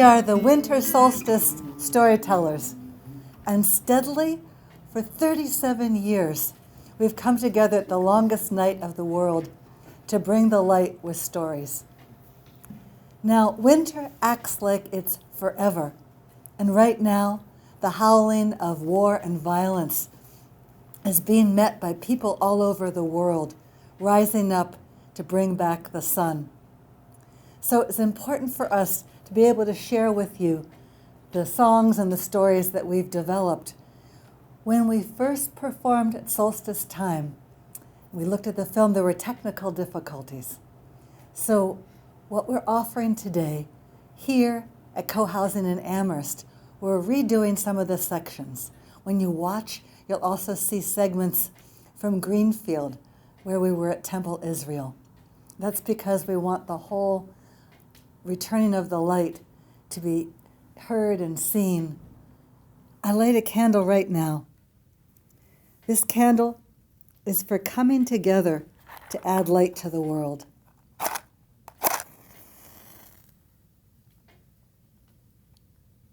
are the winter solstice storytellers, and steadily, for 37 years, we've come together at the longest night of the world to bring the light with stories. Now, winter acts like it's forever, and right now, the howling of war and violence is being met by people all over the world, rising up to bring back the sun. So it's important for us to be able to share with you the songs and the stories that we've developed. When we first performed at Solstice time, we looked at the film, there were technical difficulties. So what we're offering today, here at Co-Housing in Amherst, we're redoing some of the sections. When you watch, you'll also see segments from Greenfield, where we were at Temple Israel. That's because we want the whole returning of the light to be heard and seen. I light a candle right now. This candle is for coming together to add light to the world.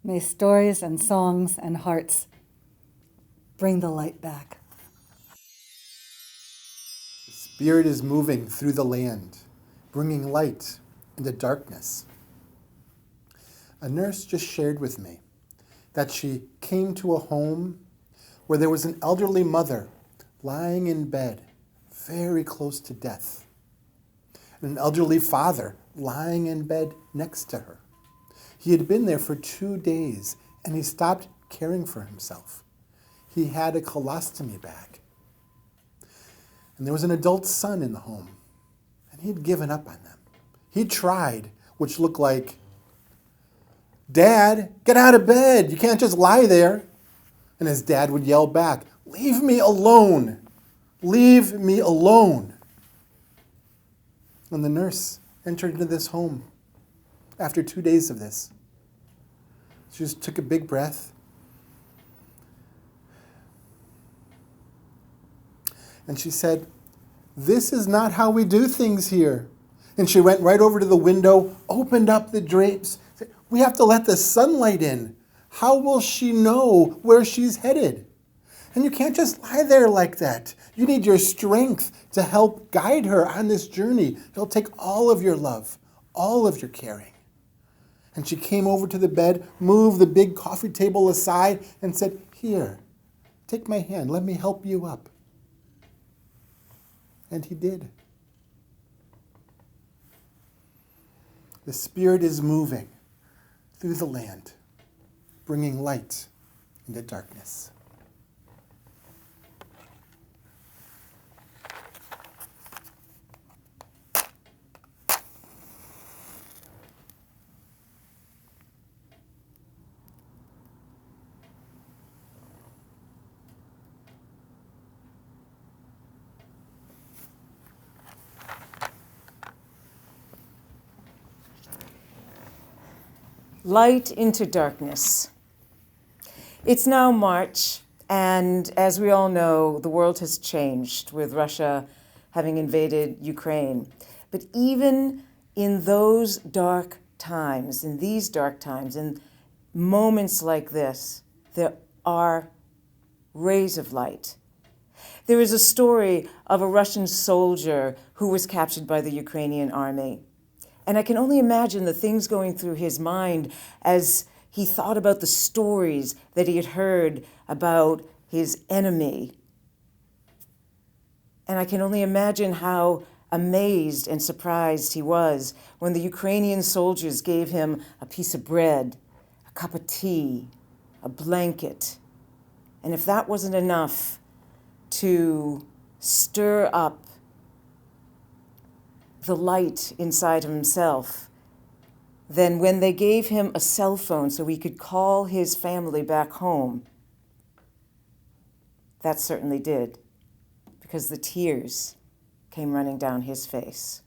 May stories and songs and hearts bring the light back. The Spirit is moving through the land, bringing light into darkness. A nurse just shared with me that she came to a home where there was an elderly mother lying in bed, very close to death, and an elderly father lying in bed next to her. He had been there for 2 days, and he stopped caring for himself. He had a colostomy bag. And there was an adult son in the home, and he'd given up on them. He tried, which looked like, "Dad, get out of bed. You can't just lie there." And his dad would yell back, "Leave me alone. Leave me alone." And the nurse entered into this home after 2 days of this. She just took a big breath. And she said, "This is not how we do things here." And she went right over to the window, opened up the drapes, said, "We have to let the sunlight in. How will she know where she's headed?" And you can't just lie there like that. You need your strength to help guide her on this journey. It'll take all of your love, all of your caring. And she came over to the bed, moved the big coffee table aside, and said, "Here, take my hand. Let me help you up." And he did. The Spirit is moving through the land, bringing light into darkness. Light into darkness. It's now March, and as we all know, the world has changed with Russia having invaded Ukraine. But even in those dark times, in these dark times, in moments like this, there are rays of light. There is a story of a Russian soldier who was captured by the Ukrainian army. And I can only imagine the things going through his mind as he thought about the stories that he had heard about his enemy. And I can only imagine how amazed and surprised he was when the Ukrainian soldiers gave him a piece of bread, a cup of tea, a blanket. And if that wasn't enough to stir up the light inside himself, then when they gave him a cell phone so he could call his family back home, that certainly did, because the tears came running down his face.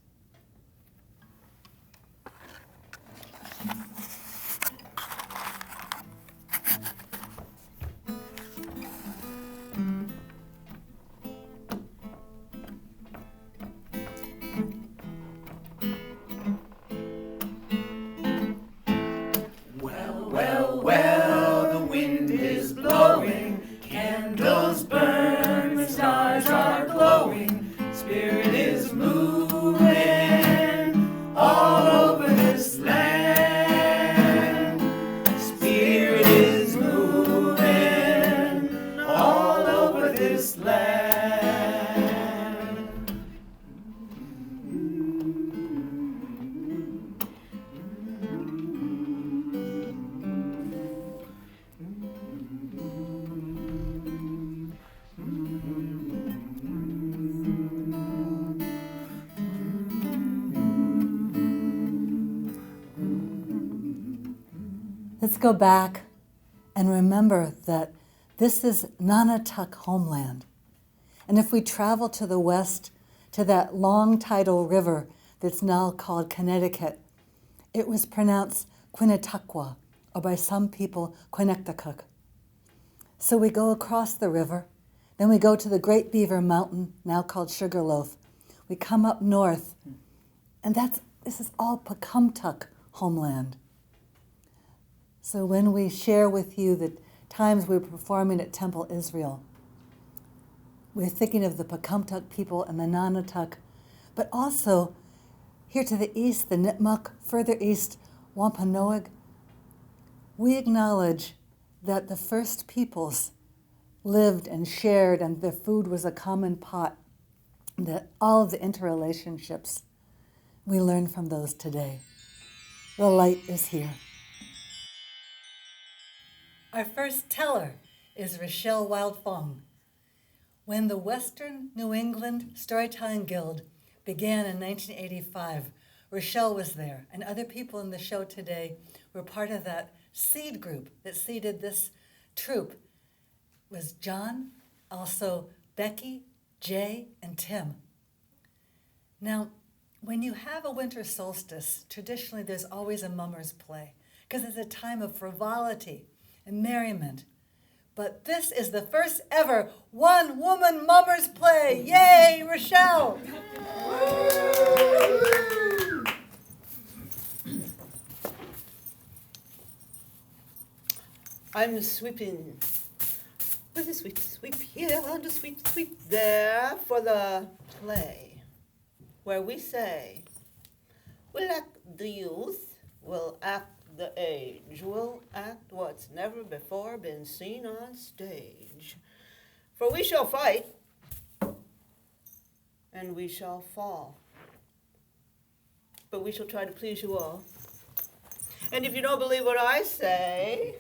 this land. Let's go back and remember that this is Nunatak homeland. And if we travel to the west, to that long tidal river that's now called Connecticut, it was pronounced Quinnitakwa, or by some people, Quinecticook. So we go across the river, then we go to the Great Beaver Mountain, now called Sugarloaf. We come up north, and this is all Pecumtuck homeland. So when we share with you the times we were performing at Temple Israel, we're thinking of the Pecumtuck people and the Nunatak, but also here to the east, the Nipmuc, further east, Wampanoag. We acknowledge that the first peoples lived and shared, and their food was a common pot, that all of the interrelationships, we learn from those today. The light is here. Our first teller is Rochelle Wildfong. When the Western New England Storytelling Guild began in 1985, Rochelle was there, and other people in the show today were part of that seed group that seeded this troupe. It was John, also Bekki, Jay, and Tim. Now, when you have a winter solstice, traditionally there's always a mummer's play, because it's a time of frivolity and merriment. But this is the first ever one-woman mummers play. Yay, Rochelle! I'm sweeping with a sweep, sweep here and a sweep, sweep there for the play, where we say, we'll act the youth, we'll act the age, we'll act what's never before been seen on stage. For we shall fight, and we shall fall, but we shall try to please you all. And if you don't believe what I say,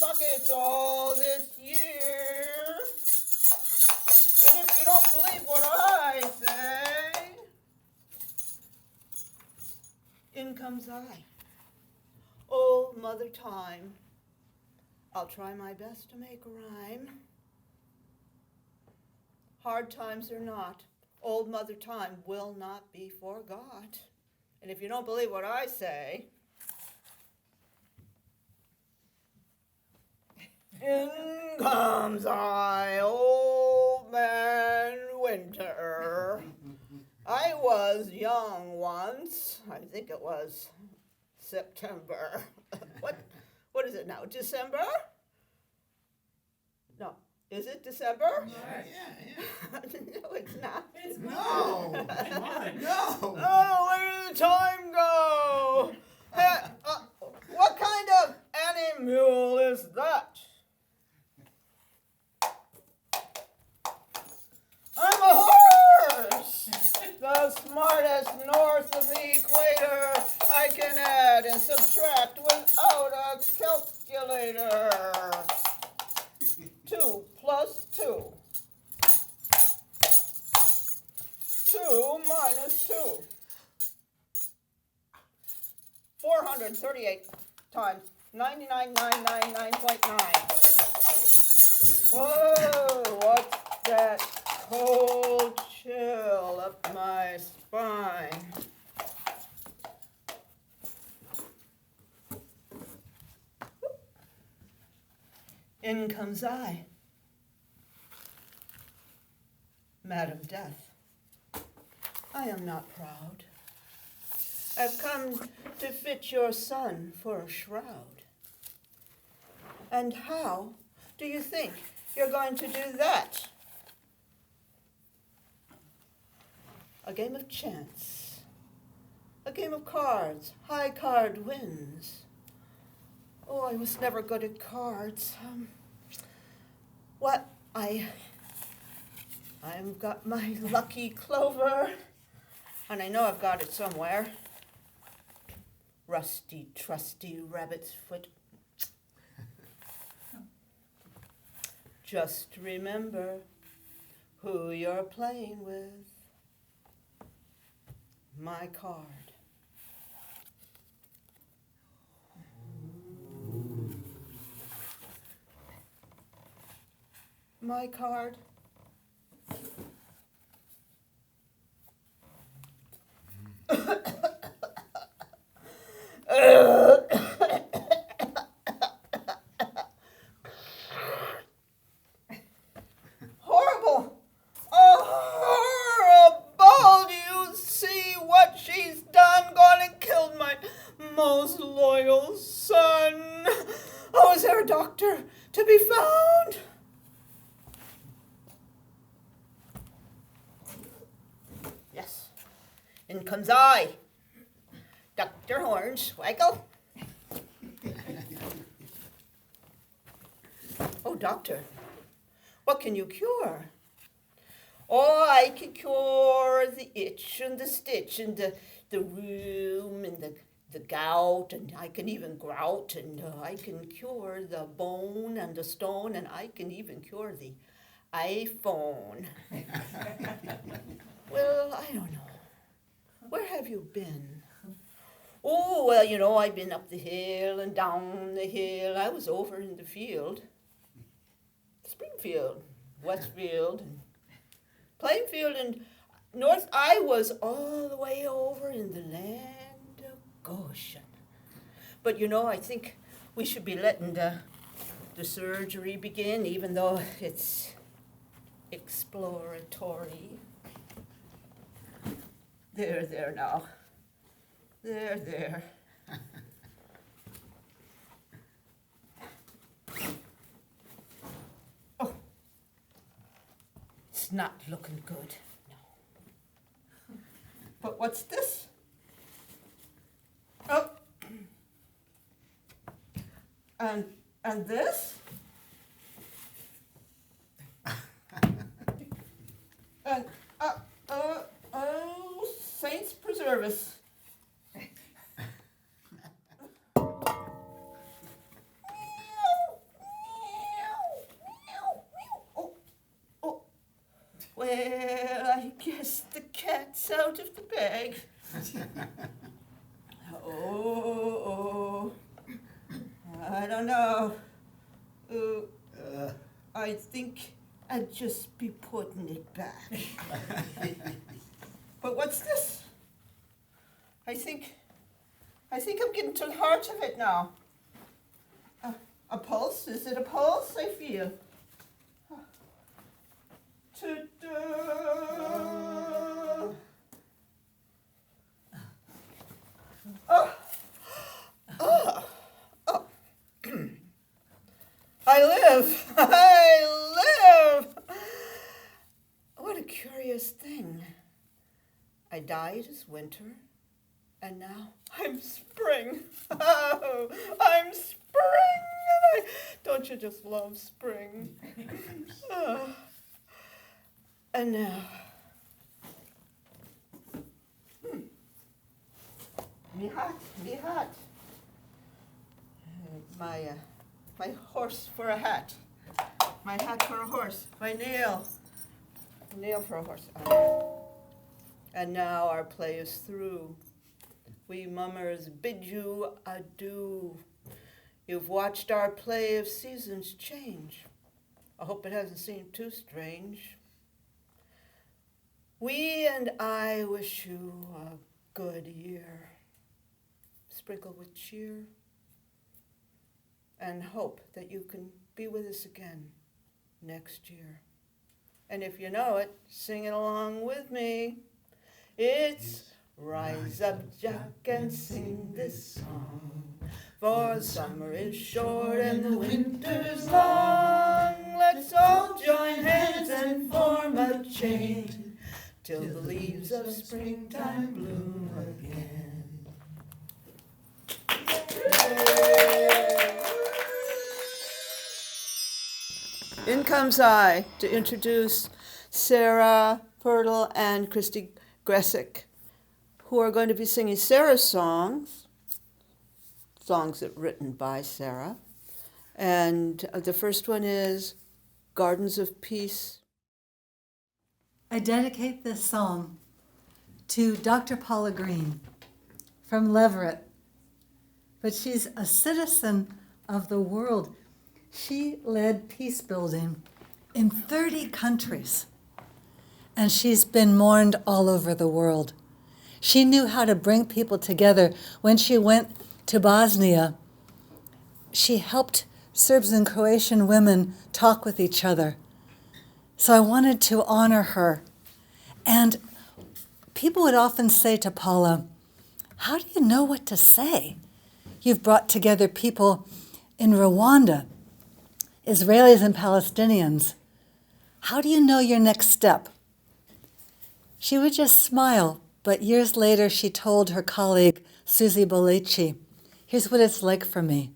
pockets all this year. And if you don't believe what I say, in comes I, old Mother Time. I'll try my best to make a rhyme. Hard times or not, old Mother Time will not be forgot. And if you don't believe what I say, in comes I, old man Winter. I was young once. I think it was September. What is it now? December? No. Is it December? Yeah. No, it's not. No. Come on, no. Oh, where did the time go? Hey, what kind of animal is that? I'm a horse! The smartest north of the equator. I can add and subtract without a calculator. 2 plus 2. 2 minus 2. 438 times 99,999.9. Whoa, what's that cold chill up my spine? In comes I, Madam Death. I am not proud. I've come to fit your son for a shroud. And how do you think you're going to do that, a game of chance, a game of cards. High card wins. Oh, I was never good at cards. I've got my lucky clover, and I know I've got it somewhere. Rusty, trusty rabbit's foot. Just remember who you're playing with. My card. My card. Horrible! Horrible! Do you see what she's done? Gone and killed my most loyal son. Oh, is there a doctor to be found? Yes. In comes I, Dr. Hornswoggle. Oh, doctor, what can you cure? Oh, I can cure the itch and the stitch and the rheum and the gout, and I can even grout, and I can cure the bone and the stone, and I can even cure the iPhone. Well, I don't know. Where have you been? Oh, well, you know, I've been up the hill and down the hill. I was over in the field. Springfield, Westfield, and Plainfield, and North. I was all the way over in the land of Goshen. But, you know, I think we should be letting the surgery begin, even though it's exploratory. There now. There. Oh, it's not looking good. No. But what's this? Oh. And this? And oh, saints preserve us. Well, I guess the cat's out of the bag. Oh, I don't know. I think I'd just be putting it back. But what's this? I think I'm getting to the heart of it now. A pulse? Is it a pulse? I feel. I live. What a curious thing. I died as winter, and now I'm spring. Oh, I'm spring. Don't you just love spring? And now, me hat. My horse for a hat. My hat for a horse. My nail for a horse. And now our play is through. We mummers bid you adieu. You've watched our play of seasons change. I hope it hasn't seemed too strange. We and I wish you a good year, sprinkled with cheer, and hope that you can be with us again next year. And if you know it, sing it along with me. It's Rise Up, Jack, and sing this song, for summer is short and the winter's long. Let's all join hands and form a chain till the leaves of springtime bloom again. In comes I to introduce Sarah Pirtle and Christy Gressick, who are going to be singing Sarah's songs that written by Sarah. And the first one is Gardens of Peace. I dedicate this song to Dr. Paula Green from Leverett, but she's a citizen of the world. She led peace building in 30 countries, and she's been mourned all over the world. She knew how to bring people together. When she went to Bosnia, she helped Serbs and Croatian women talk with each other. So I wanted to honor her. And people would often say to Paula, how do you know what to say? You've brought together people in Rwanda, Israelis and Palestinians. How do you know your next step? She would just smile, but years later she told her colleague, Susie Bolici, here's what it's like for me.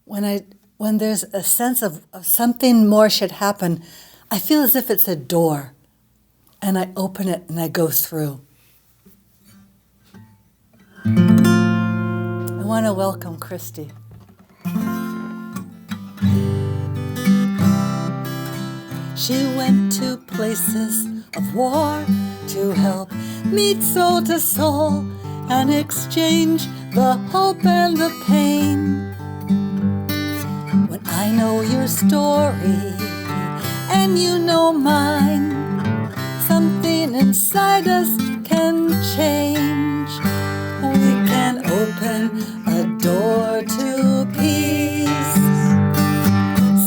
When there's a sense of something more should happen, I feel as if it's a door, and I open it and I go through. I want to welcome Christy. She went to places of war to help meet soul to soul and exchange the hope and the pain. When I know your story and you know mine, something inside us can change. We can open a door to peace.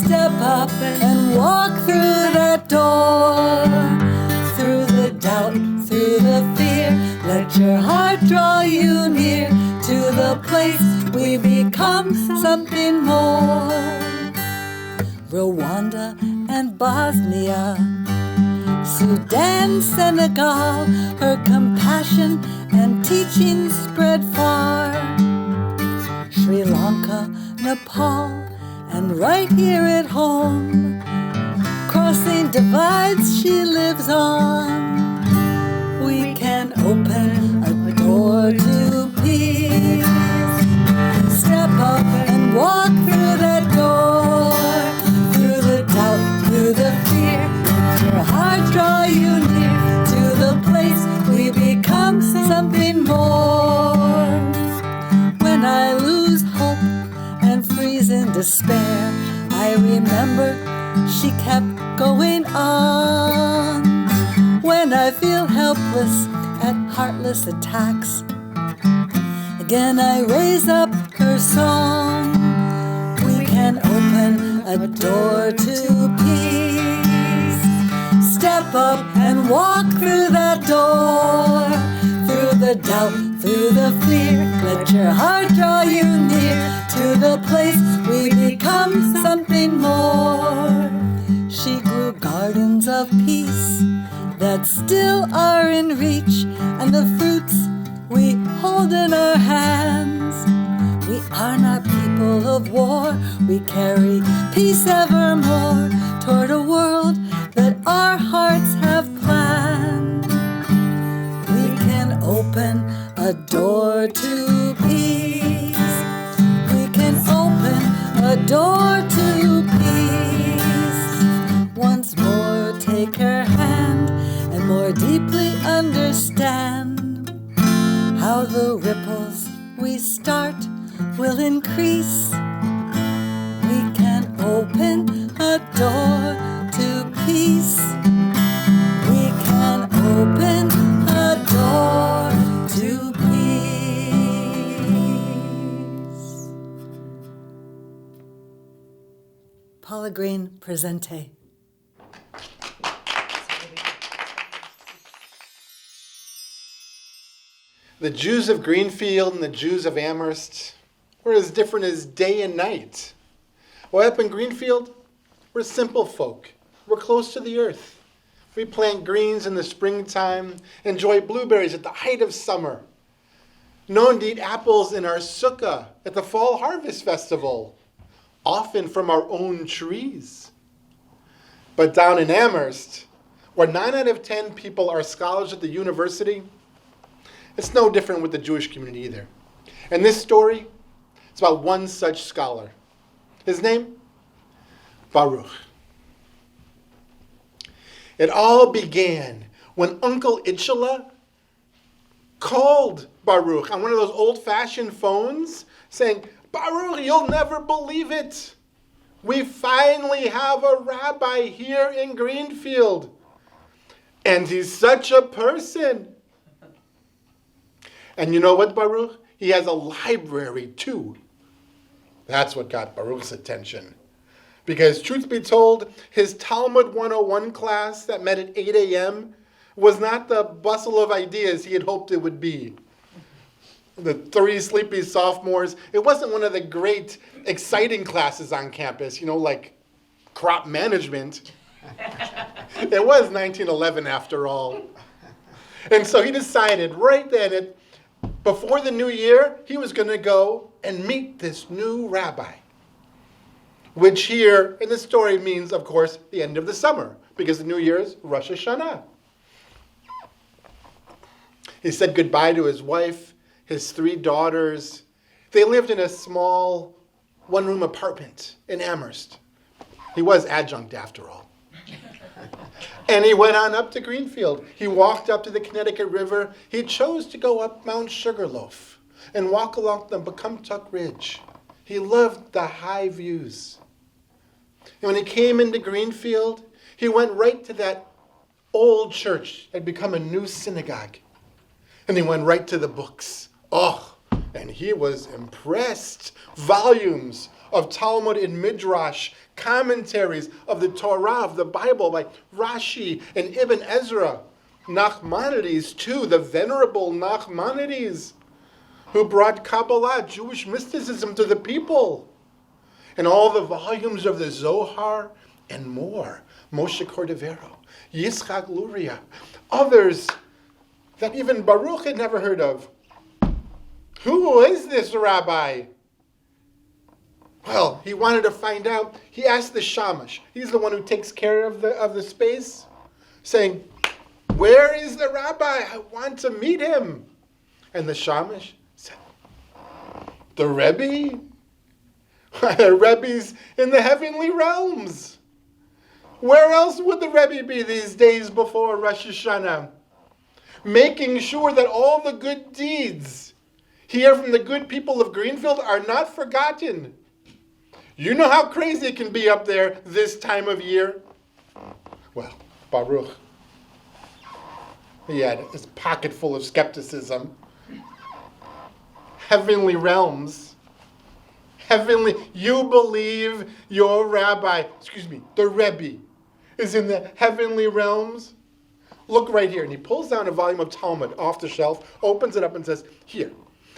Step up and walk through that door. Through the doubt, through the fear, let your heart draw you near to the place we become something more. Rwanda and Bosnia, Sudan, Senegal, her compassion and teaching spread far. Sri Lanka, Nepal, and right here at home, crossing divides she lives on. We can open a door to peace. Step up and walk through that door. Through the doubt, through the fear, let your heart draw you near to the place we become something more. When I lose hope and freeze in despair, I remember she kept going on. When I feel helpless at heartless attacks, again I raise up her song. We can open a door to peace. Step up and walk through that door. Through the doubt, through the fear, let your heart draw you near to the place we become something more. She grew gardens of peace that still are in reach, and the fruits we hold in our hands. We are not people of war, we carry peace evermore toward a world that our hearts have planned. We can open a door to peace. We can open a door to peace. Once more take her hand and more deeply understand how the ripples we start will increase. We can open a door to peace. We can open a door to peace. Paula Green Presente. The Jews of Greenfield and the Jews of Amherst were as different as day and night. Well, up in Greenfield, we're simple folk. We're close to the earth. We plant greens in the springtime, enjoy blueberries at the height of summer, known to eat apples in our sukkah at the fall harvest festival, often from our own trees. But down in Amherst, where 9 out of 10 people are scholars at the university, it's no different with the Jewish community either. And this story, it's about one such scholar. His name? Baruch. It all began when Uncle Itchala called Baruch on one of those old-fashioned phones saying, Baruch, you'll never believe it. We finally have a rabbi here in Greenfield. And he's such a person. And you know what, Baruch? He has a library too. That's what got Baruch's attention. Because truth be told, his Talmud 101 class that met at 8 a.m. was not the bustle of ideas he had hoped it would be. The 3 sleepy sophomores, it wasn't one of the great, exciting classes on campus, like crop management. It was 1911 after all. And so he decided right then, before the new year, he was going to go and meet this new rabbi. Which here in the story means, of course, the end of the summer, because the new year is Rosh Hashanah. He said goodbye to his wife, his 3 daughters. They lived in a small one-room apartment in Amherst. He was adjunct after all. And he went on up to Greenfield. He walked up to the Connecticut River. He chose to go up Mount Sugarloaf and walk along the Becumtuck Ridge. He loved the high views. And when he came into Greenfield, he went right to that old church that had become a new synagogue. And he went right to the books. Oh, and he was impressed. Volumes of Talmud and Midrash, commentaries of the Torah, of the Bible by Rashi and Ibn Ezra. Nachmanides too, the venerable Nachmanides, who brought Kabbalah, Jewish mysticism to the people. And all the volumes of the Zohar and more. Moshe Cordovero, Yitzchak Luria, others that even Baruch had never heard of. Who is this rabbi? Well, he wanted to find out. He asked the shamash. He's the one who takes care of the space, saying, where is the rabbi? I want to meet him. And the shamash said, the Rebbe? The Rebbe's in the heavenly realms. Where else would the Rebbe be these days before Rosh Hashanah? Making sure that all the good deeds here from the good people of Greenfield are not forgotten. You know how crazy it can be up there this time of year? Well, Baruch, he had his pocket full of skepticism. Heavenly realms. Heavenly, you believe your rabbi, the Rebbe, is in the heavenly realms? Look right here. And he pulls down a volume of Talmud off the shelf, opens it up and says, here.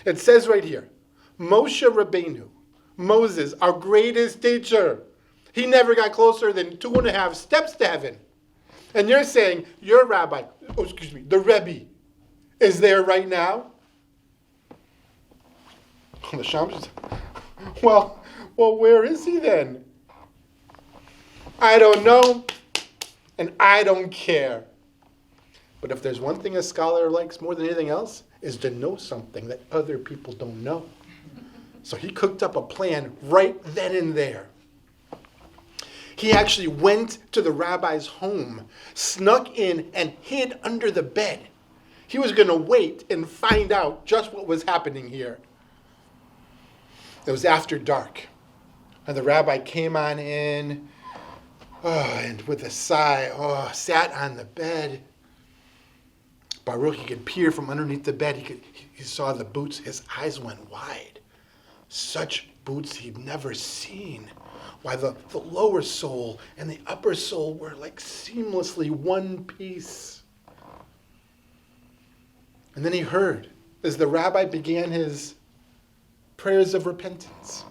It says right here, Moshe Rabbeinu, Moses, our greatest teacher, he never got closer than 2.5 steps to heaven. And you're saying your rabbi, the Rebbe, is there right now? The Shams says, well, where is he then? I don't know, and I don't care. But if there's one thing a scholar likes more than anything else, is to know something that other people don't know. So he cooked up a plan right then and there. He actually went to the rabbi's home, snuck in, and hid under the bed. He was going to wait and find out just what was happening here. It was after dark, and the rabbi came on in, and with a sigh, sat on the bed. Baruch, he could peer from underneath the bed. He saw the boots. His eyes went wide. Such boots he'd never seen. Why, the lower sole and the upper sole were like seamlessly one piece. And then he heard, as the rabbi began his prayers of repentance,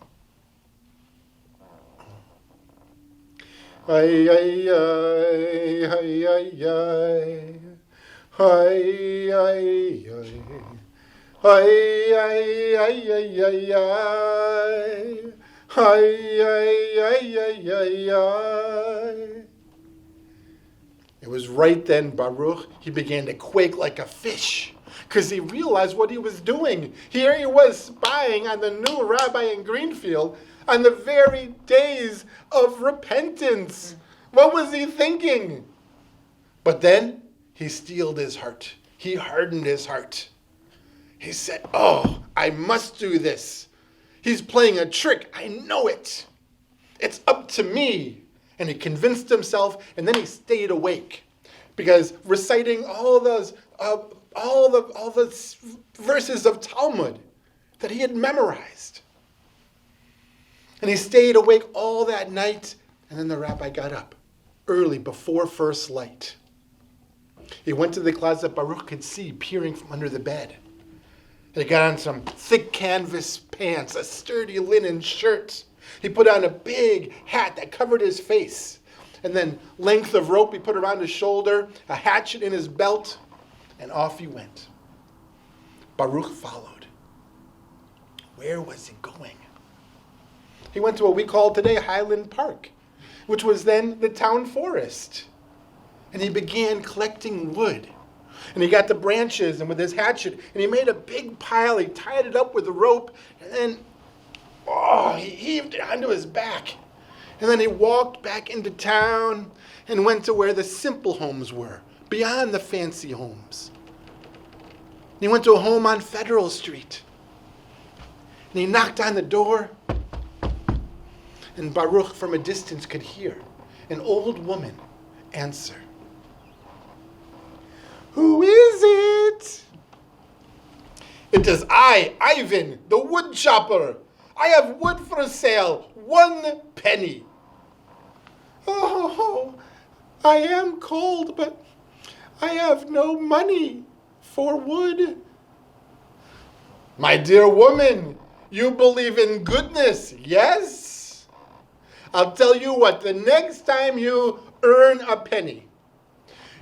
Ay, ay, ay, ay, ay, ay. Ay, ay, ay. Ay, ay, ay, ay, ay, ay. Ay, ay, ay, ay, ay, ay. It was right then, Baruch, he began to quake like a fish, because he realized what he was doing. Here he was spying on the new rabbi in Greenfield on the very days of repentance. What was he thinking? But then he steeled his heart. He hardened his heart. He said, oh, I must do this. He's playing a trick. I know it. It's up to me. And he convinced himself, and then he stayed awake, because reciting all the verses of Talmud that he had memorized. And he stayed awake all that night, and then the rabbi got up early before first light. He went to the closet Baruch could see peering from under the bed. And he got on some thick canvas pants, a sturdy linen shirt. He put on a big hat that covered his face. And then length of rope he put around his shoulder, a hatchet in his belt, and off he went. Baruch followed. Where was he going? He went to what we call today Highland Park, which was then the town forest. And he began collecting wood. And he got the branches and with his hatchet, and he made a big pile. He tied it up with a rope, and then he heaved it onto his back. And then he walked back into town and went to where the simple homes were, beyond the fancy homes. And he went to a home on Federal Street. And he knocked on the door, and Baruch from a distance could hear an old woman answer. Who is it? It is I, Ivan, the wood chopper. I have wood for sale, 1 penny. Oh, I am cold, but I have no money for wood. My dear woman, you believe in goodness, yes? I'll tell you what, the next time you earn a penny,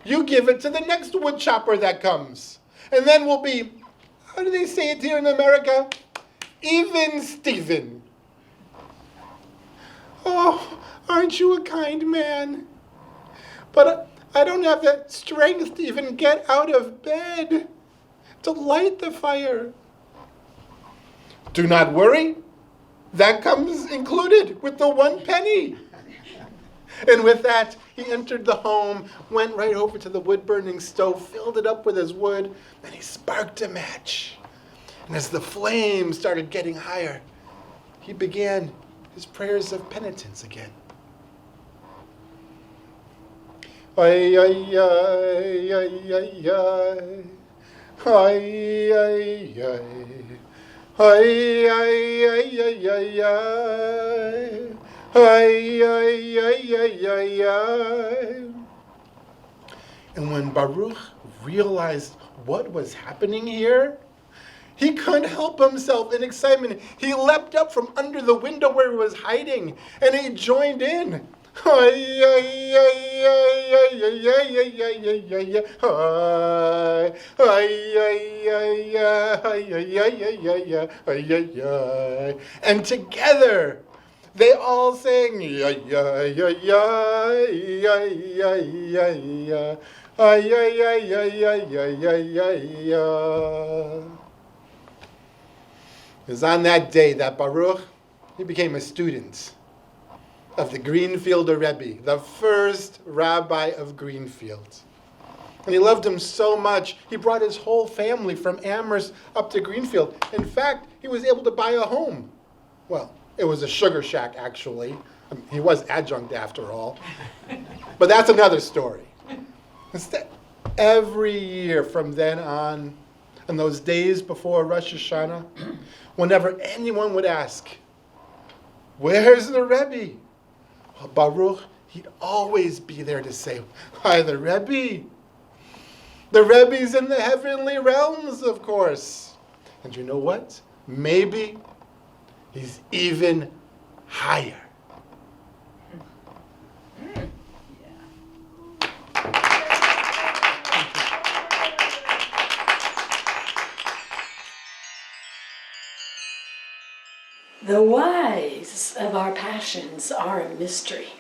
you give it to the next wood chopper that comes. And then we'll be, how do they say it here in America? Even Steven. Oh, aren't you a kind man? But I don't have the strength to even get out of bed to light the fire. Do not worry. That comes included with the 1 penny. And with that, he entered the home, went right over to the wood-burning stove, filled it up with his wood, and he sparked a match. And as the flames started getting higher, he began his prayers of penitence again. Ay, ay, ay, ay, ay, ay. Ay, ay, ay. Ay, ay, ay, ay, ay, ay. Ay, ay, ay, ay, ay, ay. And when Baruch realized what was happening here, he couldn't help himself in excitement. He leapt up from under the window where he was hiding, and he joined in. Ay, ay, ay, ay, ay, ay, ay, ay, ay, ay, ay, ay, ay, ay. And together, they all sang, ay, ay, ay, ay, ay, ay, ay, ay, ay, ay, ay, ay, ay. It was on that day that Baruch, he became a student of the Greenfielder Rebbe, the first rabbi of Greenfield. And he loved him so much, he brought his whole family from Amherst up to Greenfield. In fact, he was able to buy a home. Well, it was a sugar shack, actually. He was adjunct after all. But that's another story. Instead, every year from then on, in those days before Rosh Hashanah, whenever anyone would ask, where's the Rebbe? Well, Baruch, he'd always be there to say, hi, the Rebbe. The Rebbe's in the heavenly realms, of course. And you know what? Maybe he's even higher. The whys of our passions are a mystery.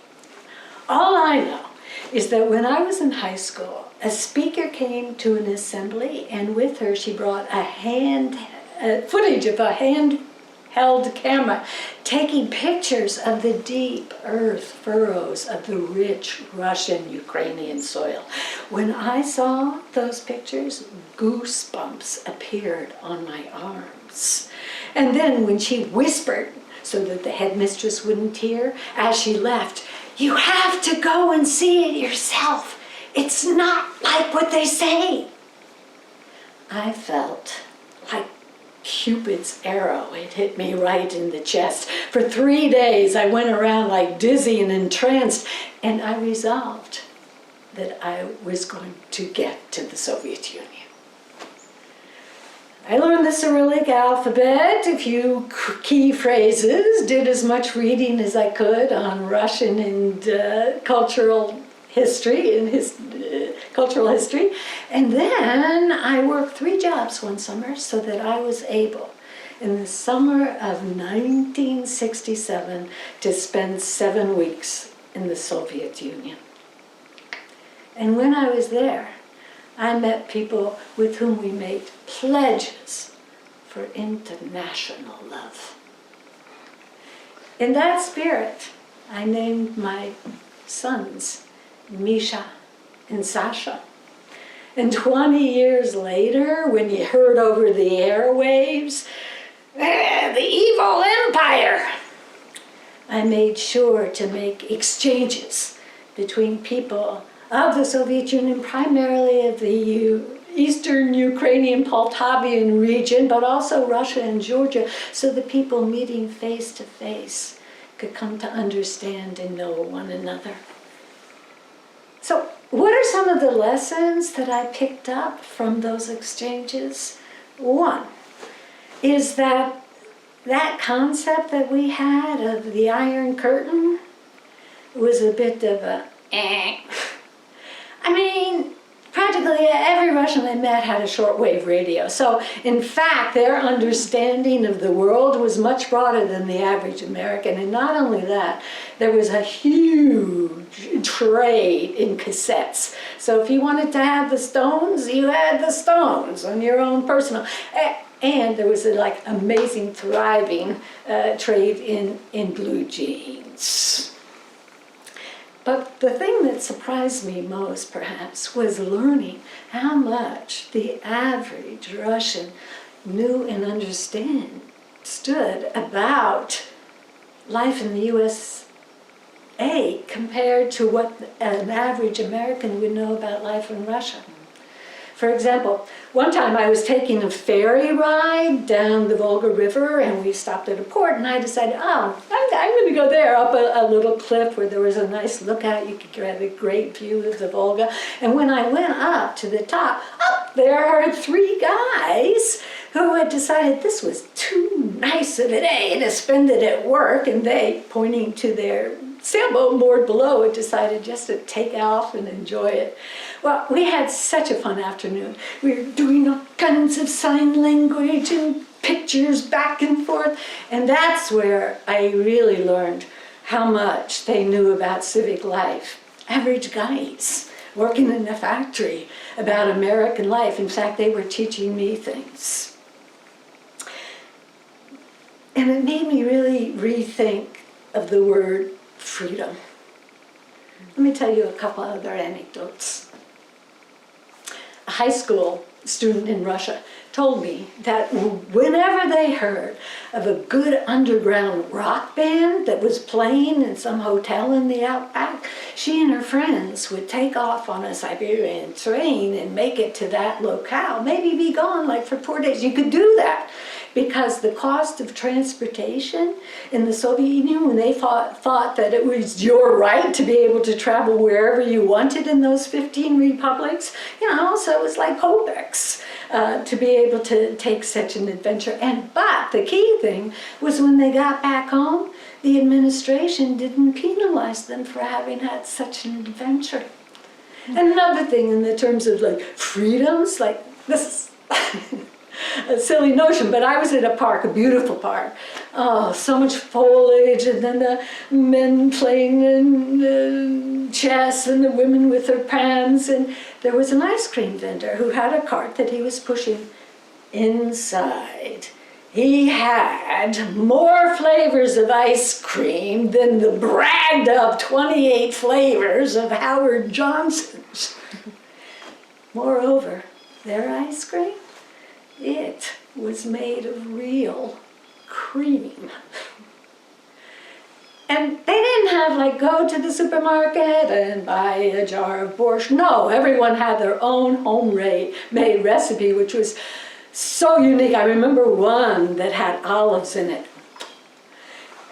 All I know is that when I was in high school, a speaker came to an assembly, and with her she brought footage of a handheld camera taking pictures of the deep earth furrows of the rich Russian-Ukrainian soil. When I saw those pictures, goosebumps appeared on my arms. And then when she whispered, so that the headmistress wouldn't hear, as she left, "You have to go and see it yourself. It's not like what they say." I felt like Cupid's arrow. It hit me right in the chest. For 3 days, I went around like dizzy and entranced, and I resolved that I was going to get to the Soviet Union. I learned the Cyrillic alphabet, a few key phrases, did as much reading as I could on Russian and cultural history, and then I worked 3 jobs one summer so that I was able, in the summer of 1967, to spend 7 weeks in the Soviet Union. And when I was there, I met people with whom we made pledges for international love. In that spirit, I named my sons Misha and Sasha. And 20 years later, when you heard over the airwaves, the evil empire, I made sure to make exchanges between people of the Soviet Union, primarily of the Eastern Ukrainian Poltavian region, but also Russia and Georgia, so the people meeting face to face could come to understand and know one another. So, what are some of the lessons that I picked up from those exchanges? One is that concept that we had of the Iron Curtain was a bit of a I mean, practically every Russian I met had a shortwave radio. So, in fact, their understanding of the world was much broader than the average American. And not only that, there was a huge trade in cassettes. So if you wanted to have the Stones, you had the Stones on your own personal. And there was a amazing, thriving trade in blue jeans. But the thing that surprised me most, perhaps, was learning how much the average Russian knew and understood about life in the USA compared to what an average American would know about life in Russia. For example, one time I was taking a ferry ride down the Volga River, and we stopped at a port, and I decided, I'm going to go there up a little cliff where there was a nice lookout. You could get a great view of the Volga. And when I went up to the top, up there are 3 guys who had decided this was too nice of a day to spend it at work, and they, pointing to their sailboat moored below, had decided just to take off and enjoy it. Well, we had such a fun afternoon. We were doing all kinds of sign language and pictures back and forth, and that's where I really learned how much they knew about civic life. Average guys working in a factory about American life. In fact, they were teaching me things. And it made me really rethink of the word freedom. Let me tell you a couple other anecdotes. A high school student in Russia told me that whenever they heard of a good underground rock band that was playing in some hotel in the outback, she and her friends would take off on a Siberian train and make it to that locale, maybe be gone for 4 days. You could do that because the cost of transportation in the Soviet Union, when they thought that it was your right to be able to travel wherever you wanted in those 15 republics, so it was like kopecks to be able to take such an adventure. But the key thing was when they got back home, the administration didn't penalize them for having had such an adventure. And another thing in the terms of freedoms, this a silly notion, but I was at a park, a beautiful park, oh, so much foliage, and then the men playing in chess and the women with their pans. And there was an ice cream vendor who had a cart that he was pushing. Inside, he had more flavors of ice cream than the bragged up 28 flavors of Howard Johnson's. Moreover, their ice cream, it was made of real cream. And they didn't have like go to the supermarket and buy a jar of borscht. No, everyone had their own homemade recipe, which was so unique. I remember one that had olives in it.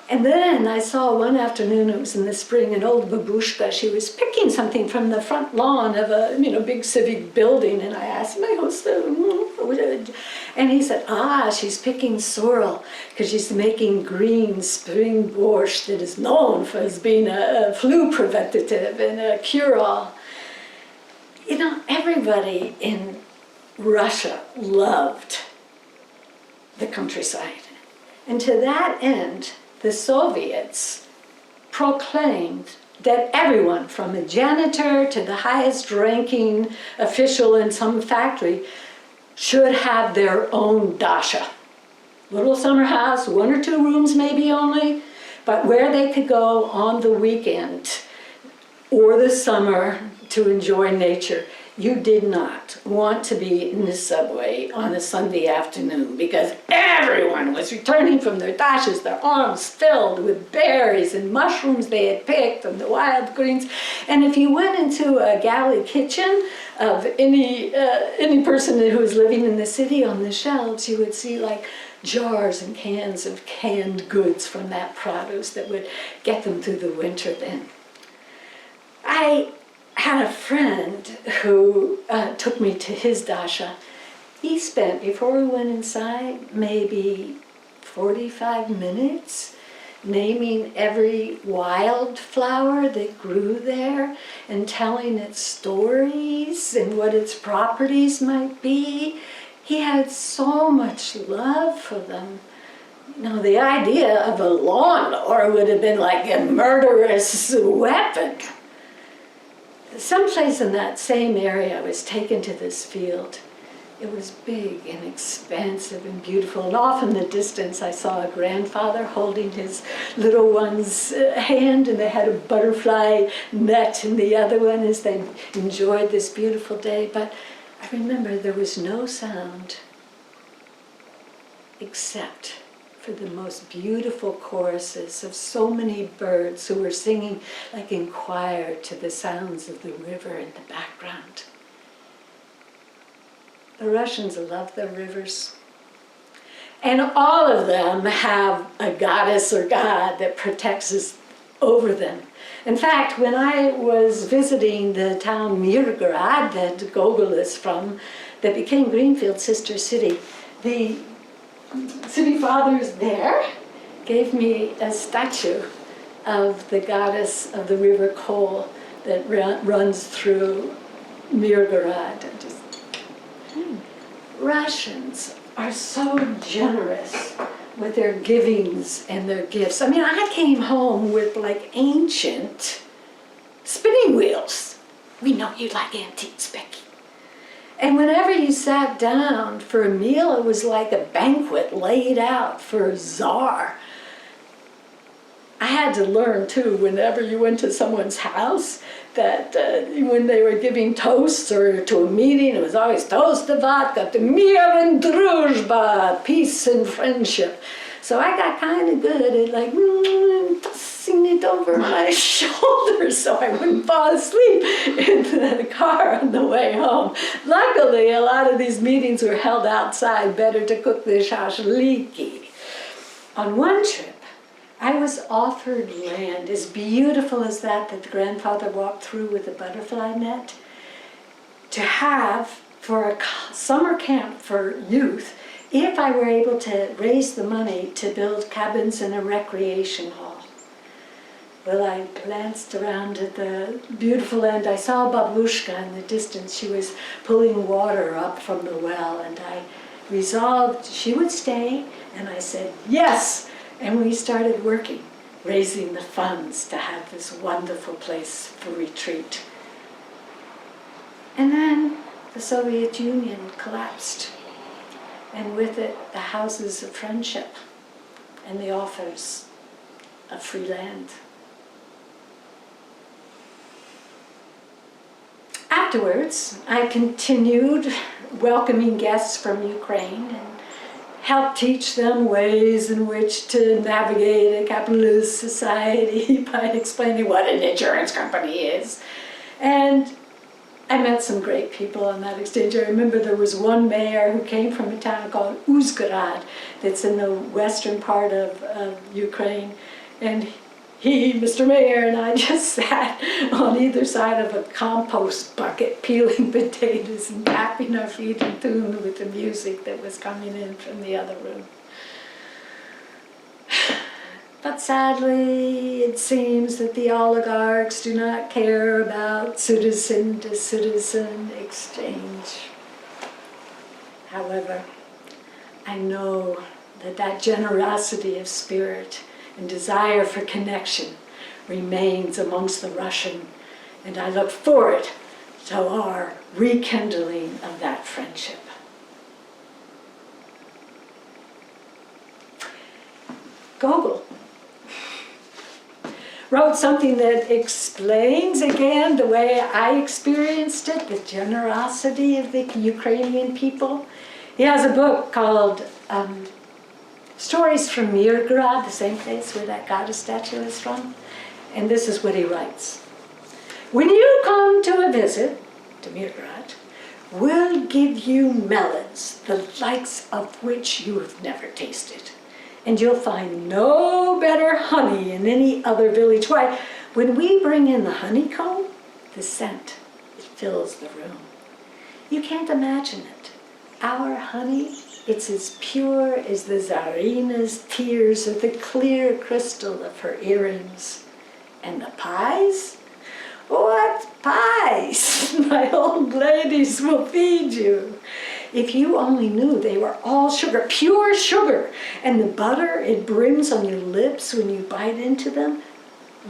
And then I saw one afternoon, it was in the spring, an old babushka. She was picking something from the front lawn of a big civic building. And I asked my host, and he said, she's picking sorrel because she's making green spring borscht that is known for as being a flu preventative and a cure-all. Everybody in Russia loved the countryside. And to that end, the Soviets proclaimed that everyone, from a janitor to the highest ranking official in some factory, should have their own dasha. Little summer house, 1 or 2 rooms maybe only, but where they could go on the weekend or the summer to enjoy nature. You did not want to be in the subway on a Sunday afternoon because everyone was returning from their dashas, their arms filled with berries and mushrooms they had picked from the wild greens. And if you went into a galley kitchen of any person who was living in the city, on the shelves, you would see like jars and cans of canned goods from that produce that would get them through the winter then. I had a friend who took me to his dasha. He spent, before we went inside, maybe 45 minutes naming every wildflower that grew there and telling its stories and what its properties might be. He had so much love for them. The idea of a lawnmower would have been like a murderous weapon. Someplace in that same area, I was taken to this field. It was big and expansive and beautiful, and off in the distance I saw a grandfather holding his little one's hand, and they had a butterfly net in the other one as they enjoyed this beautiful day. But I remember there was no sound except for the most beautiful choruses of so many birds who were singing like in choir to the sounds of the river in the background. The Russians love their rivers. And all of them have a goddess or god that protects us over them. In fact, when I was visiting the town Mirgorod that Gogol is from, that became Greenfield's sister city, the city fathers there gave me a statue of the goddess of the river Kol that runs through Mirgorod. Russians are so generous with their givings and their gifts. I came home with like ancient spinning wheels. We know you like antiques, Bekki. And whenever you sat down for a meal, it was like a banquet laid out for a czar. I had to learn, too, whenever you went to someone's house, that when they were giving toasts or to a meeting, it was always toast to vodka, to mir and druzhba, peace and friendship. So I got kind of good at like tossing it over my shoulder so I wouldn't fall asleep in the car on the way home. Luckily, a lot of these meetings were held outside, better to cook the shashliki. On one trip, I was offered land as beautiful as that the grandfather walked through with a butterfly net to have for a summer camp for youth if I were able to raise the money to build cabins and a recreation hall. Well, I glanced around at the beautiful land. I saw a babushka in the distance. She was pulling water up from the well, and I resolved she would stay, and I said, yes, And we started working, raising the funds to have this wonderful place for retreat. And then the Soviet Union collapsed, and with it the houses of friendship and the offers of free land. Afterwards, I continued welcoming guests from Ukraine and helped teach them ways in which to navigate a capitalist society by explaining what an insurance company is. And I met some great people on that exchange. I remember there was one mayor who came from a town called Uzhgorod that's in the western part of Ukraine. And he, Mr. Mayor, and I just sat on either side of a compost bucket peeling potatoes and tapping our feet in tune with the music that was coming in from the other room. But sadly, it seems that the oligarchs do not care about citizen-to-citizen exchange. However, I know that that generosity of spirit and desire for connection remains amongst the Russian, and I look forward to our rekindling of that friendship. Gogol wrote something that explains again the way I experienced it, the generosity of the Ukrainian people. He has a book called Stories from Mirgorod, the same place where that goddess statue is from. And this is what he writes. When you come to a visit to Mirgorod, we'll give you melons, the likes of which you have never tasted. And you'll find no better honey in any other village. Why, when we bring in the honeycomb, the scent, it fills the room. You can't imagine it. Our honey, it's as pure as the Tsarina's tears or the clear crystal of her earrings. And the pies? What pies? My old ladies will feed you. If you only knew they were all sugar, pure sugar, and the butter it brims on your lips when you bite into them,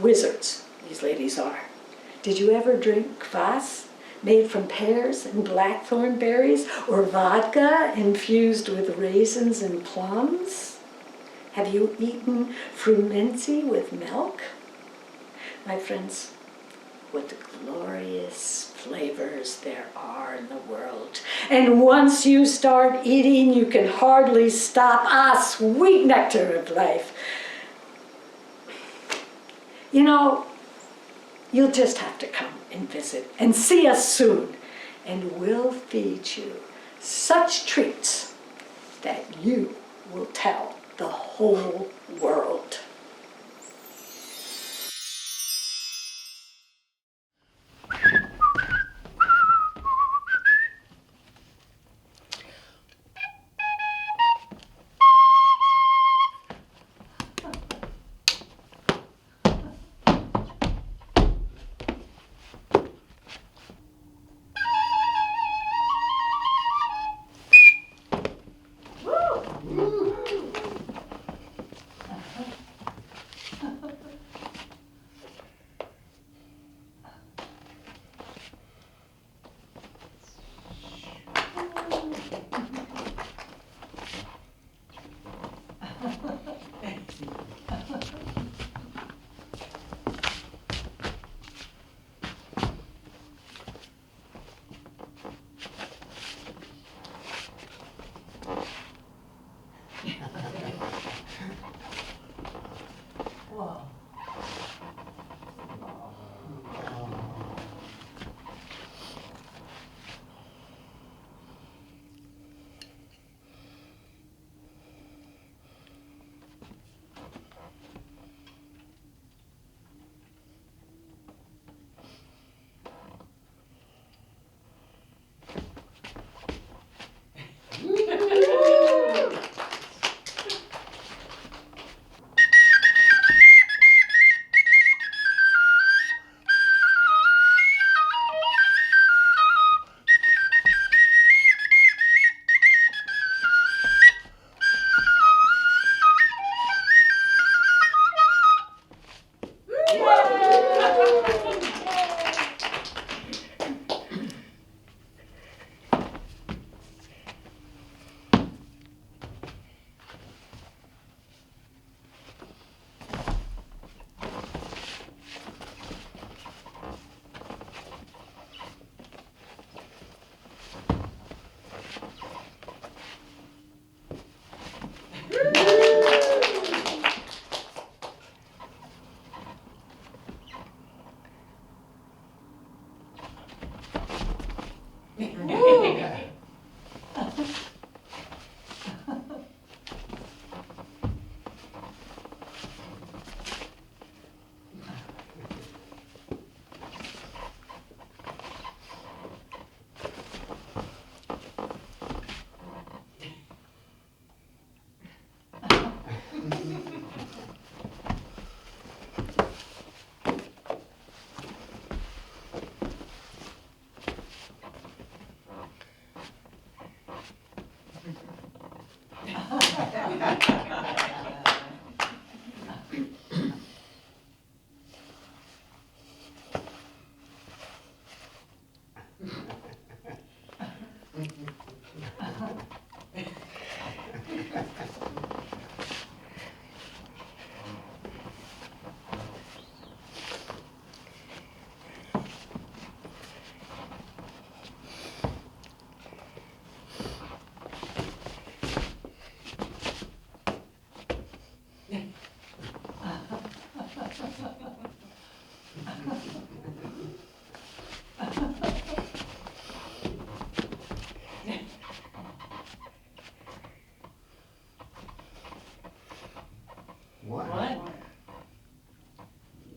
wizards, these ladies are. Did you ever drink kvass, made from pears and blackthorn berries, or vodka infused with raisins and plums? Have you eaten frumenty with milk? My friends, what glorious flavors there are in the world. And once you start eating, you can hardly stop. Ah, sweet nectar of life. You know, you'll just have to come and visit and see us soon, and we'll feed you such treats that you will tell the whole world.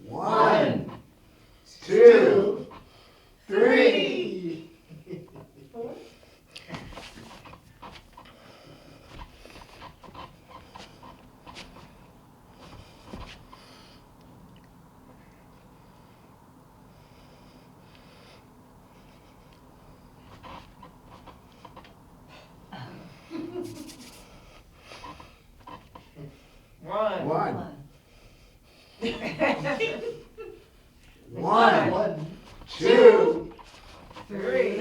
One, two, three. One. One, two, three.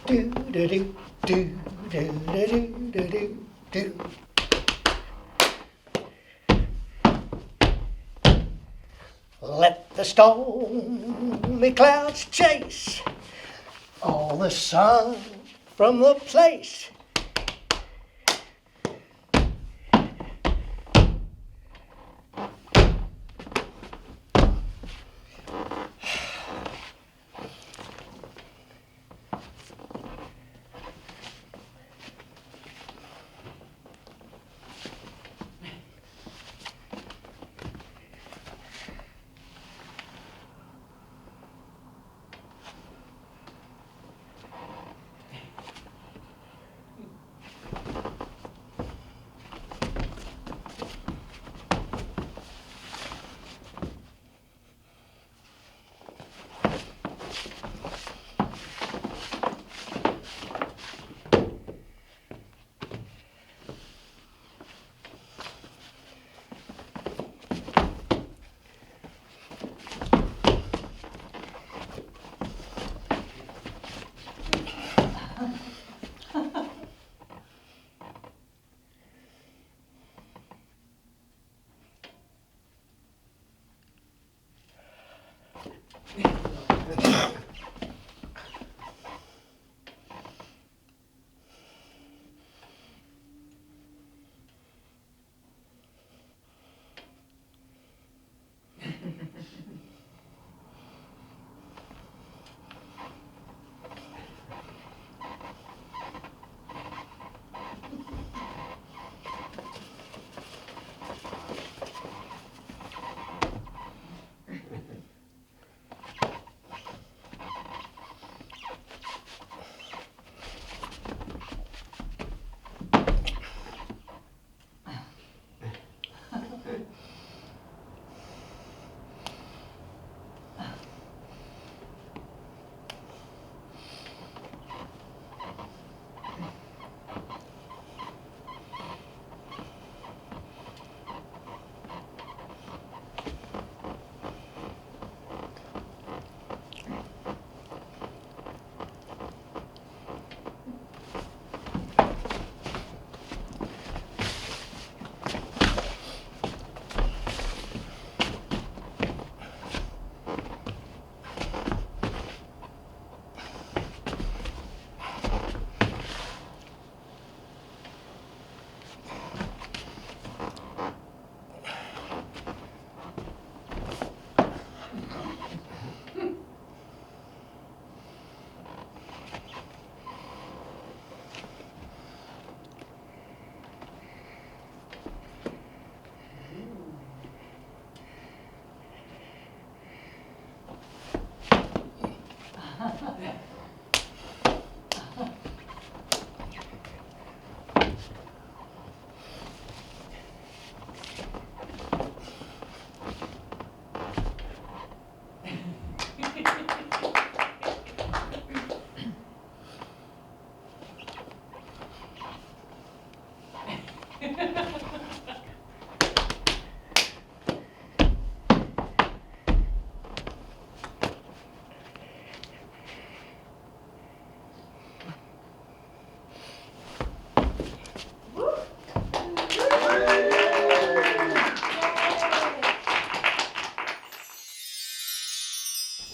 Do do do do do do do do do. Let the stormy clouds chase all the sun from the place.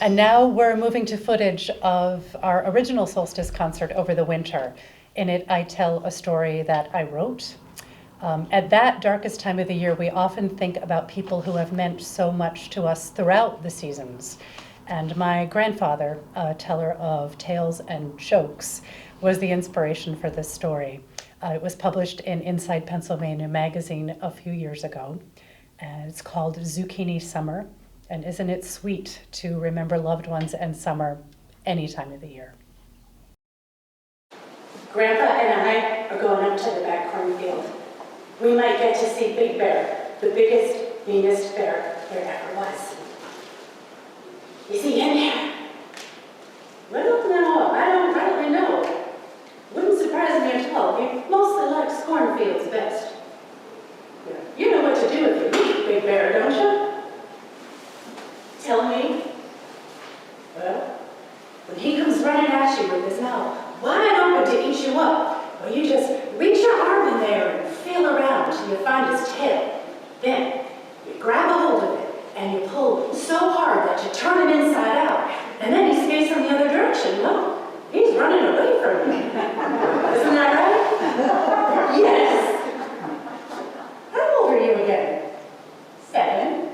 And now we're moving to footage of our original Solstice concert over the winter. In it, I tell a story that I wrote. At that darkest time of the year, we often think about people who have meant so much to us throughout the seasons. And my grandfather, a teller of tales and jokes, was the inspiration for this story. It was published in Inside Pennsylvania magazine a few years ago. And it's called Zucchini Summer. And isn't it sweet to remember loved ones and summer any time of the year? Grandpa and I are going up to the back cornfield. We might get to see Big Bear, the biggest, meanest bear there ever was. Is he in there? Well, no, I don't rightly know. Wouldn't surprise me at all. He mostly likes cornfields best. You know what to do if you meet Big Bear, don't you? Tell me. Well, when he comes running at you with his mouth wide open to eat you up, well, you just reach your arm in there and feel around till you find his tail. Then you grab a hold of it and you pull so hard that you turn him inside out, and then he's facing the other direction. Well, he's running away from you. Isn't that right? Yes. How old are you again? 7.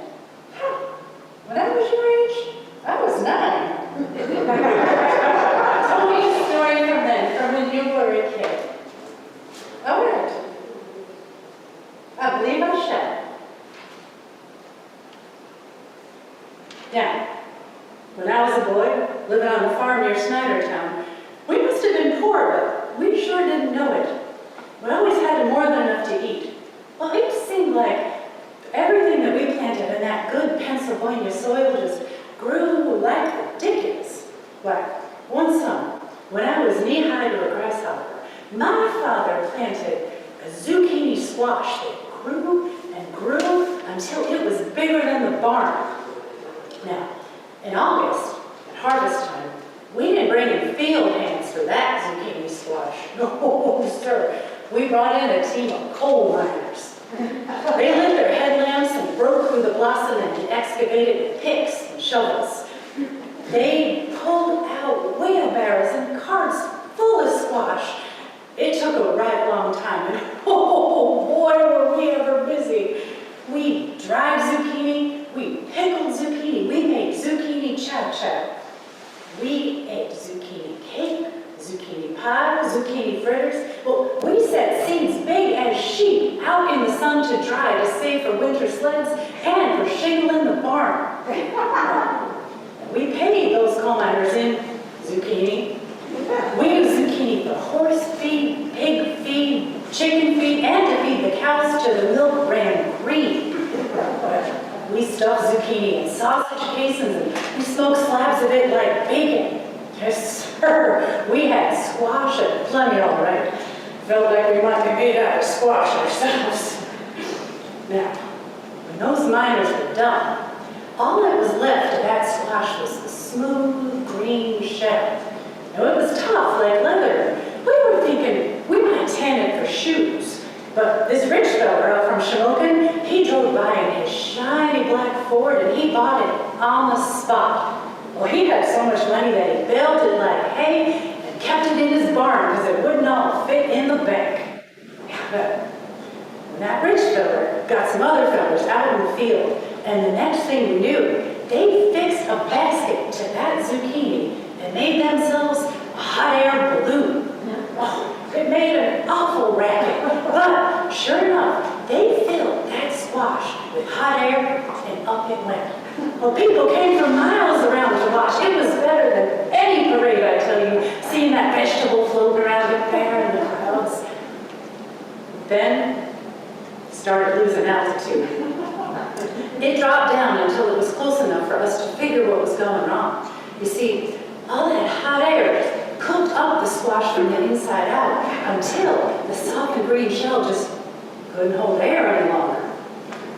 When I was your age, I was 9. Tell me a story from then, from when you were a kid. All right. I believe I shall. Now, when I was a boy, living on the farm near Snydertown, we must have been poor, but we sure didn't know it. We always had more than enough to eat. Well, it seemed like everything that we planted in that good Pennsylvania soil just grew like ridiculous. Like one summer, when I was knee-high to a grasshopper, my father planted a zucchini squash that grew and grew until it was bigger than the barn. Now, in August, at harvest time, we didn't bring in field hands for that zucchini squash. No, sir. We brought in a team of coal miners. They lit their headlamps and broke through the blossom and excavated with picks and shovels. They pulled out wheelbarrows and carts full of squash. It took a right long time, and oh boy, were we ever busy. We dried zucchini, we pickled zucchini, we made zucchini chow-chow. We ate zucchini cake, zucchini pie, zucchini fritters. Well, we set seeds big as sheep out in the sun to dry to save for winter sleds and for shingling the barn. We paid those coal miners in zucchini. We used zucchini for horse feed, pig feed, chicken feed, and to feed the cows till the milk ran green. We stuffed zucchini in sausage casings and we smoked slabs of it like bacon. Yes, sir. We had squash and plenty, all right. Felt like we might be made out of squash ourselves. Now, when those miners were done, all that was left of that squash was the smooth green shell. Now, it was tough like leather. We were thinking we might tan it for shoes. But this rich fella out from Shamokin, he drove by in his shiny black Ford and he bought it on the spot. Well, he had so much money that he baled it like hay and kept it in his barn because it wouldn't all fit in the bank. But when that rich fella got some other fellas out in the field, and the next thing we knew, they fixed a basket to that zucchini and made themselves a hot air balloon. Oh, it made an awful racket, but sure enough, they filled that squash with hot air and up it went. Well, people came from miles around to watch. It was better than any parade, I tell you, seeing that vegetable floating around up there in the crowds. Then it started losing altitude. It dropped down until it was close enough for us to figure what was going on. You see, all that hot air cooked up the squash from the inside out until the soft and green shell just couldn't hold air any longer.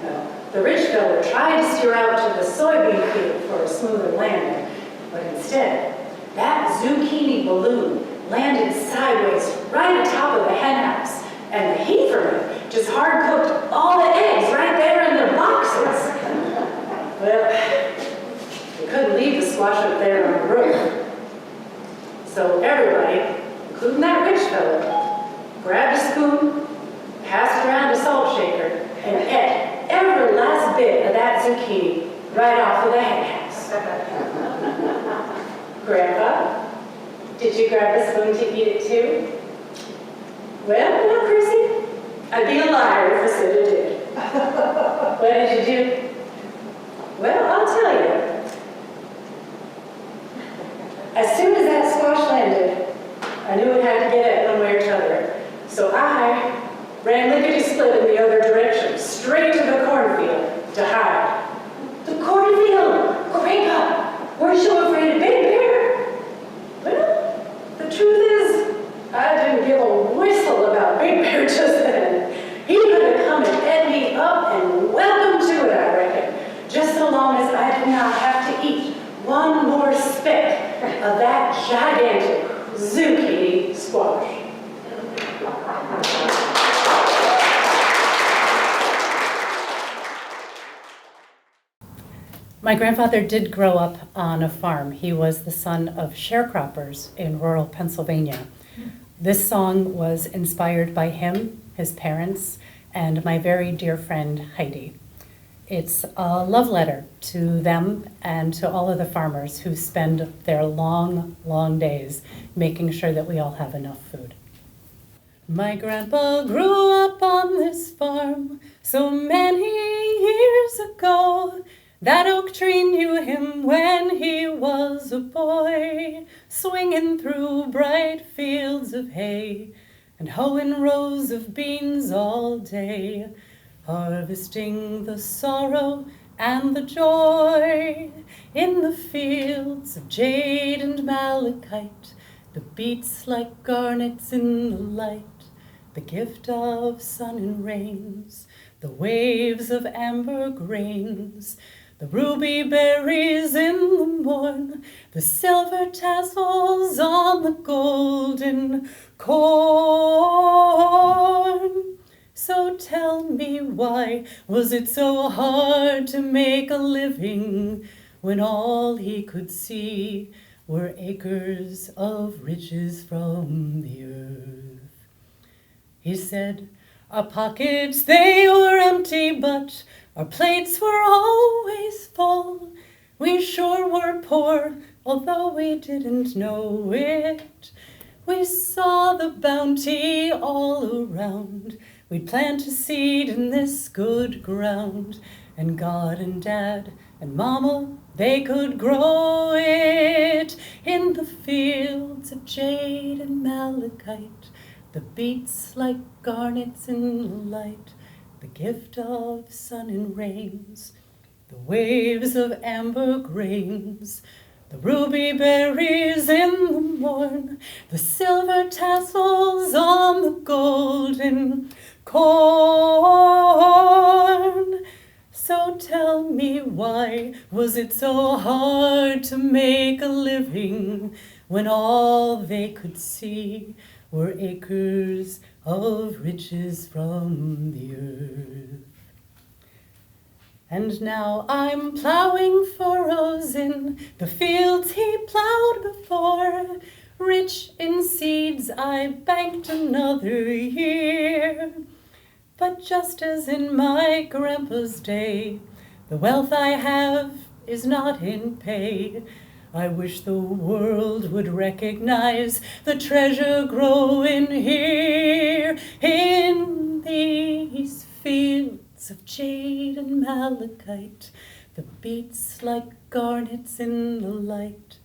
No, the rich fella tried to steer out to the soybean field for a smoother landing, but instead, that zucchini balloon landed sideways right atop of the henhouse, and the heifermen just hard-cooked all the eggs right there in their boxes. Well, we couldn't leave the squash up there on the roof. So everybody, including that rich fellow, grabbed a spoon, passed it around a salt shaker, and ate every last bit of that zucchini right off of the henhouse. Grandpa, did you grab the spoon to eat it too? Well, no, Chrissy. I'd be a liar if I said I did. What did you do? Well, I'll tell you. As soon as that squash landed, I knew it had to get it one way or t'other. So I ran lickety-split in the other direction, straight to the cornfield to hide. The cornfield! Grandpa, weren't you afraid of Big Bear? Well, the truth is, I didn't give a whistle about Big Bear just then. He could have come and ate me up and welcome to it, I reckon, just so long as I did not have to eat one more speck of that gigantic zucchini squash. My grandfather did grow up on a farm. He was the son of sharecroppers in rural Pennsylvania. This song was inspired by him, his parents, and my very dear friend Heidi. It's a love letter to them and to all of the farmers who spend their long, long days making sure that we all have enough food. My grandpa grew up on this farm so many years ago. That oak tree knew him when he was a boy, swinging through bright fields of hay and hoeing rows of beans all day, harvesting the sorrow and the joy in the fields of jade and malachite, the beats like garnets in the light, the gift of sun and rains, the waves of amber grains, the ruby berries in the morn, the silver tassels on the golden corn. So tell me, why was it so hard to make a living when all he could see were acres of riches from the earth? He said, our pockets, they were empty, but our plates were always full. We sure were poor, although we didn't know it. We saw the bounty all around. We'd plant a seed in this good ground, and God and Dad and Mama, they could grow it in the fields of jade and malachite, the beats like garnets in the light, the gift of sun and rains, the waves of amber grains, the ruby berries in the morn, the silver tassels on the golden corn. So tell me, why was it so hard to make a living when all they could see were acres of riches from the earth? And now I'm plowing furrows in the fields he plowed before. Rich in seeds I banked another year. But just as in my grandpa's day, the wealth I have is not in pay. I wish the world would recognize the treasure growing here in these fields of jade and malachite, the beats like garnets in the light,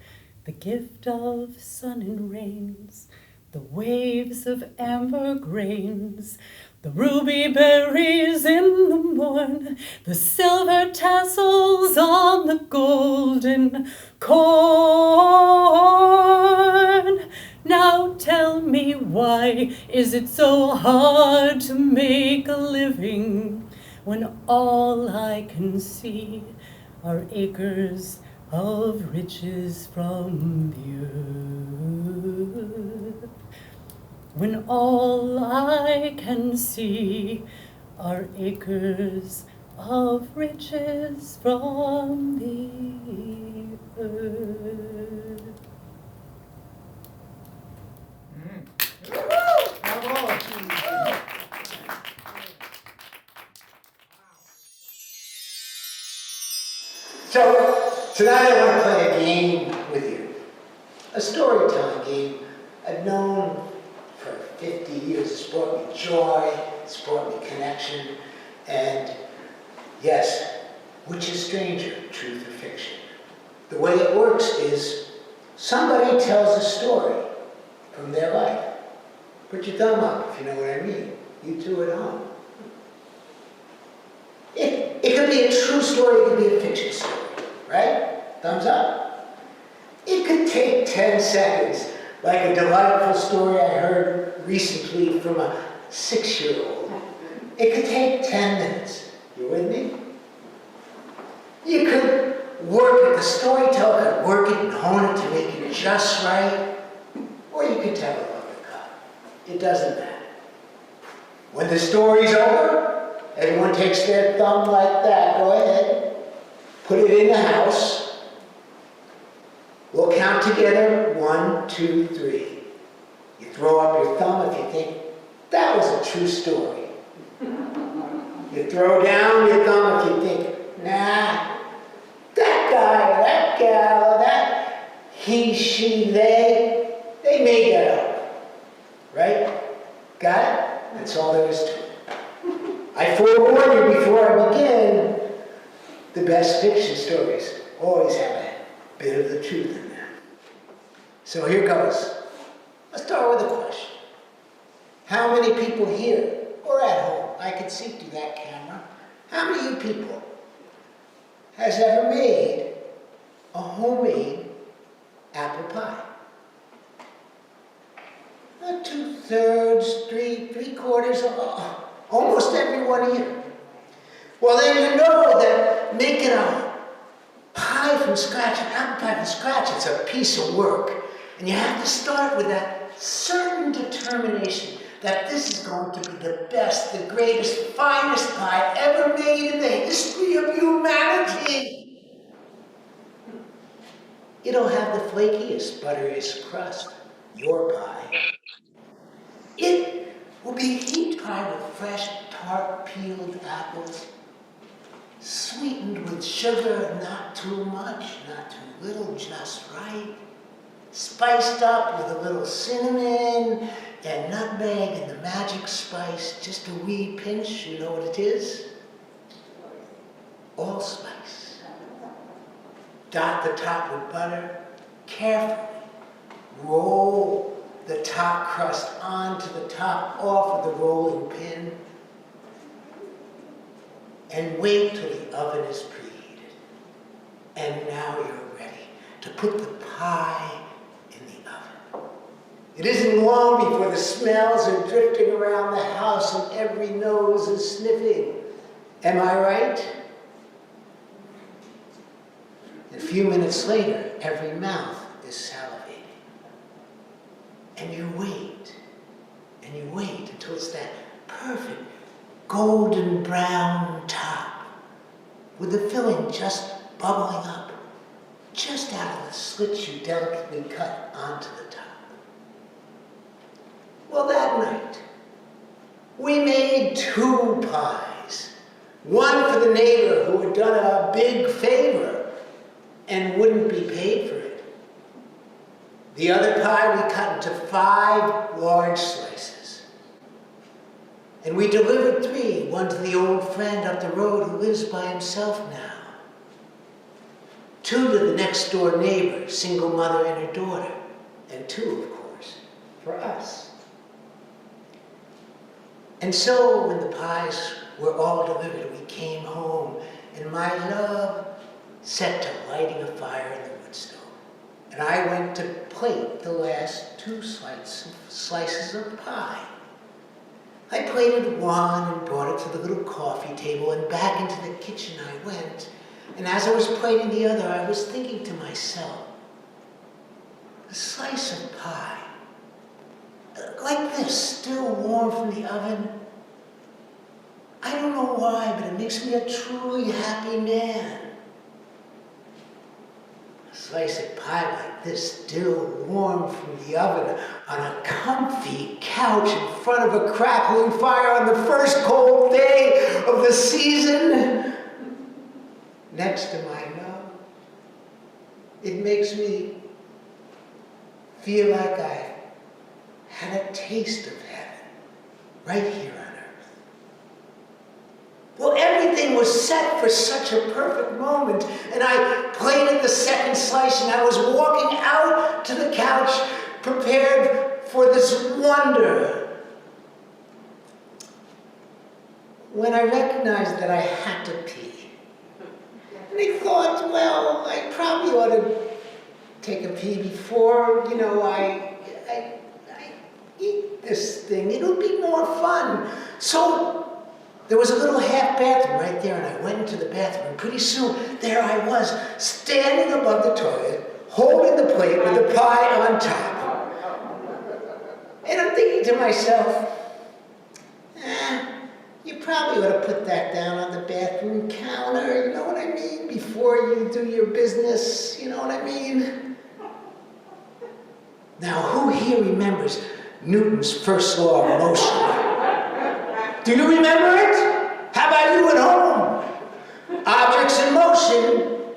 the gift of sun and rains, the waves of amber grains, the ruby berries in the morn, the silver tassels on the golden corn. Now tell me, why is it so hard to make a living when all I can see are acres of riches from the earth? When all I can see are acres of riches from the earth. So, tonight I want to play a game with you. A storytelling game I've known for 50 years. It's brought me joy, it's brought me connection, and yes, which is stranger, truth or fiction? The way it works is somebody tells a story from their life. Put your thumb up if you know what I mean. You two at home. It could be a true story, it could be a fiction story, right? Thumbs up. It could take 10 seconds, like a delightful story I heard recently from a 6-year-old. It could take 10 minutes. You with me? You could work it, the storyteller could work it and hone it to make it just right, or you could tell it off the cuff. It doesn't matter. When the story's over, everyone takes their thumb like that. Go ahead. Put it in the house. We'll count together. 1, 2, 3. You throw up your thumb if you think that was a true story. You throw down your thumb if you think, nah, that guy or that gal or that he, she, they made that up. Right? Got it? That's all there is to it. I forewarn you before I begin, the best fiction stories always have a bit of the truth in them. So here goes. Let's start with a question. How many people here or at home, I can see through that camera, how many of you people has ever made a homemade apple pie? 2/3, 3/4, almost everyone here. Well, then you know that making a pie from scratch, an apple pie from scratch, it's a piece of work. And you have to start with that certain determination that this is going to be the best, the greatest, finest pie ever made in the history of humanity. It'll have the flakiest, butteriest crust, your pie. It will be heaped high with fresh, tart, peeled apples, sweetened with sugar, not too much, not too little, just right, spiced up with a little cinnamon and nutmeg and the magic spice, just a wee pinch, you know what it is? Allspice. Dot the top with butter, carefully roll the top crust onto the top off of the rolling pin, and wait till the oven is preheated. And now you're ready to put the pie in the oven. It isn't long before the smells are drifting around the house and every nose is sniffing. Am I right? A few minutes later, every mouth is salivating. And you wait until it's that perfect golden brown top with the filling just bubbling up, just out of the slits you delicately cut onto the top. Well, that night, we made 2 pies. One for the neighbor who had done a big favor and wouldn't be paid for it. The other pie we cut into 5 large slices. And we delivered 3, one to the old friend up the road who lives by himself now. 2 to the next door neighbor, single mother and her daughter. And 2, of course, for us. And so when the pies were all delivered, we came home and my love set to lighting a fire in the wood stove. and I went to plate the last 2 slices of pie. I plated one and brought it to the little coffee table, and back into the kitchen I went. And as I was plating the other, I was thinking to myself, a slice of pie, like this, still warm from the oven. I don't know why, but it makes me a truly happy man. A slice of pie like this, still warm from the oven, on a comfy couch in front of a crackling fire on the first cold day of the season, next to my love. It makes me feel like I had a taste of heaven right here on earth. Well, everything was set for such a perfect moment, and I plated the second slice, and I was walking out to the couch prepared for this wonder, when I recognized that I had to pee. And I thought, well, I probably ought to take a pee before, I eat this thing. It'll be more fun. So there was a little half bathroom right there, and I went into the bathroom, and pretty soon there I was, standing above the toilet, holding the plate with the pie on top. And I'm thinking to myself, you probably ought to put that down on the bathroom counter, you know what I mean? Before you do your business, you know what I mean? Now, who here remembers Newton's first law of motion? Do you remember it? How about you at home? Objects in motion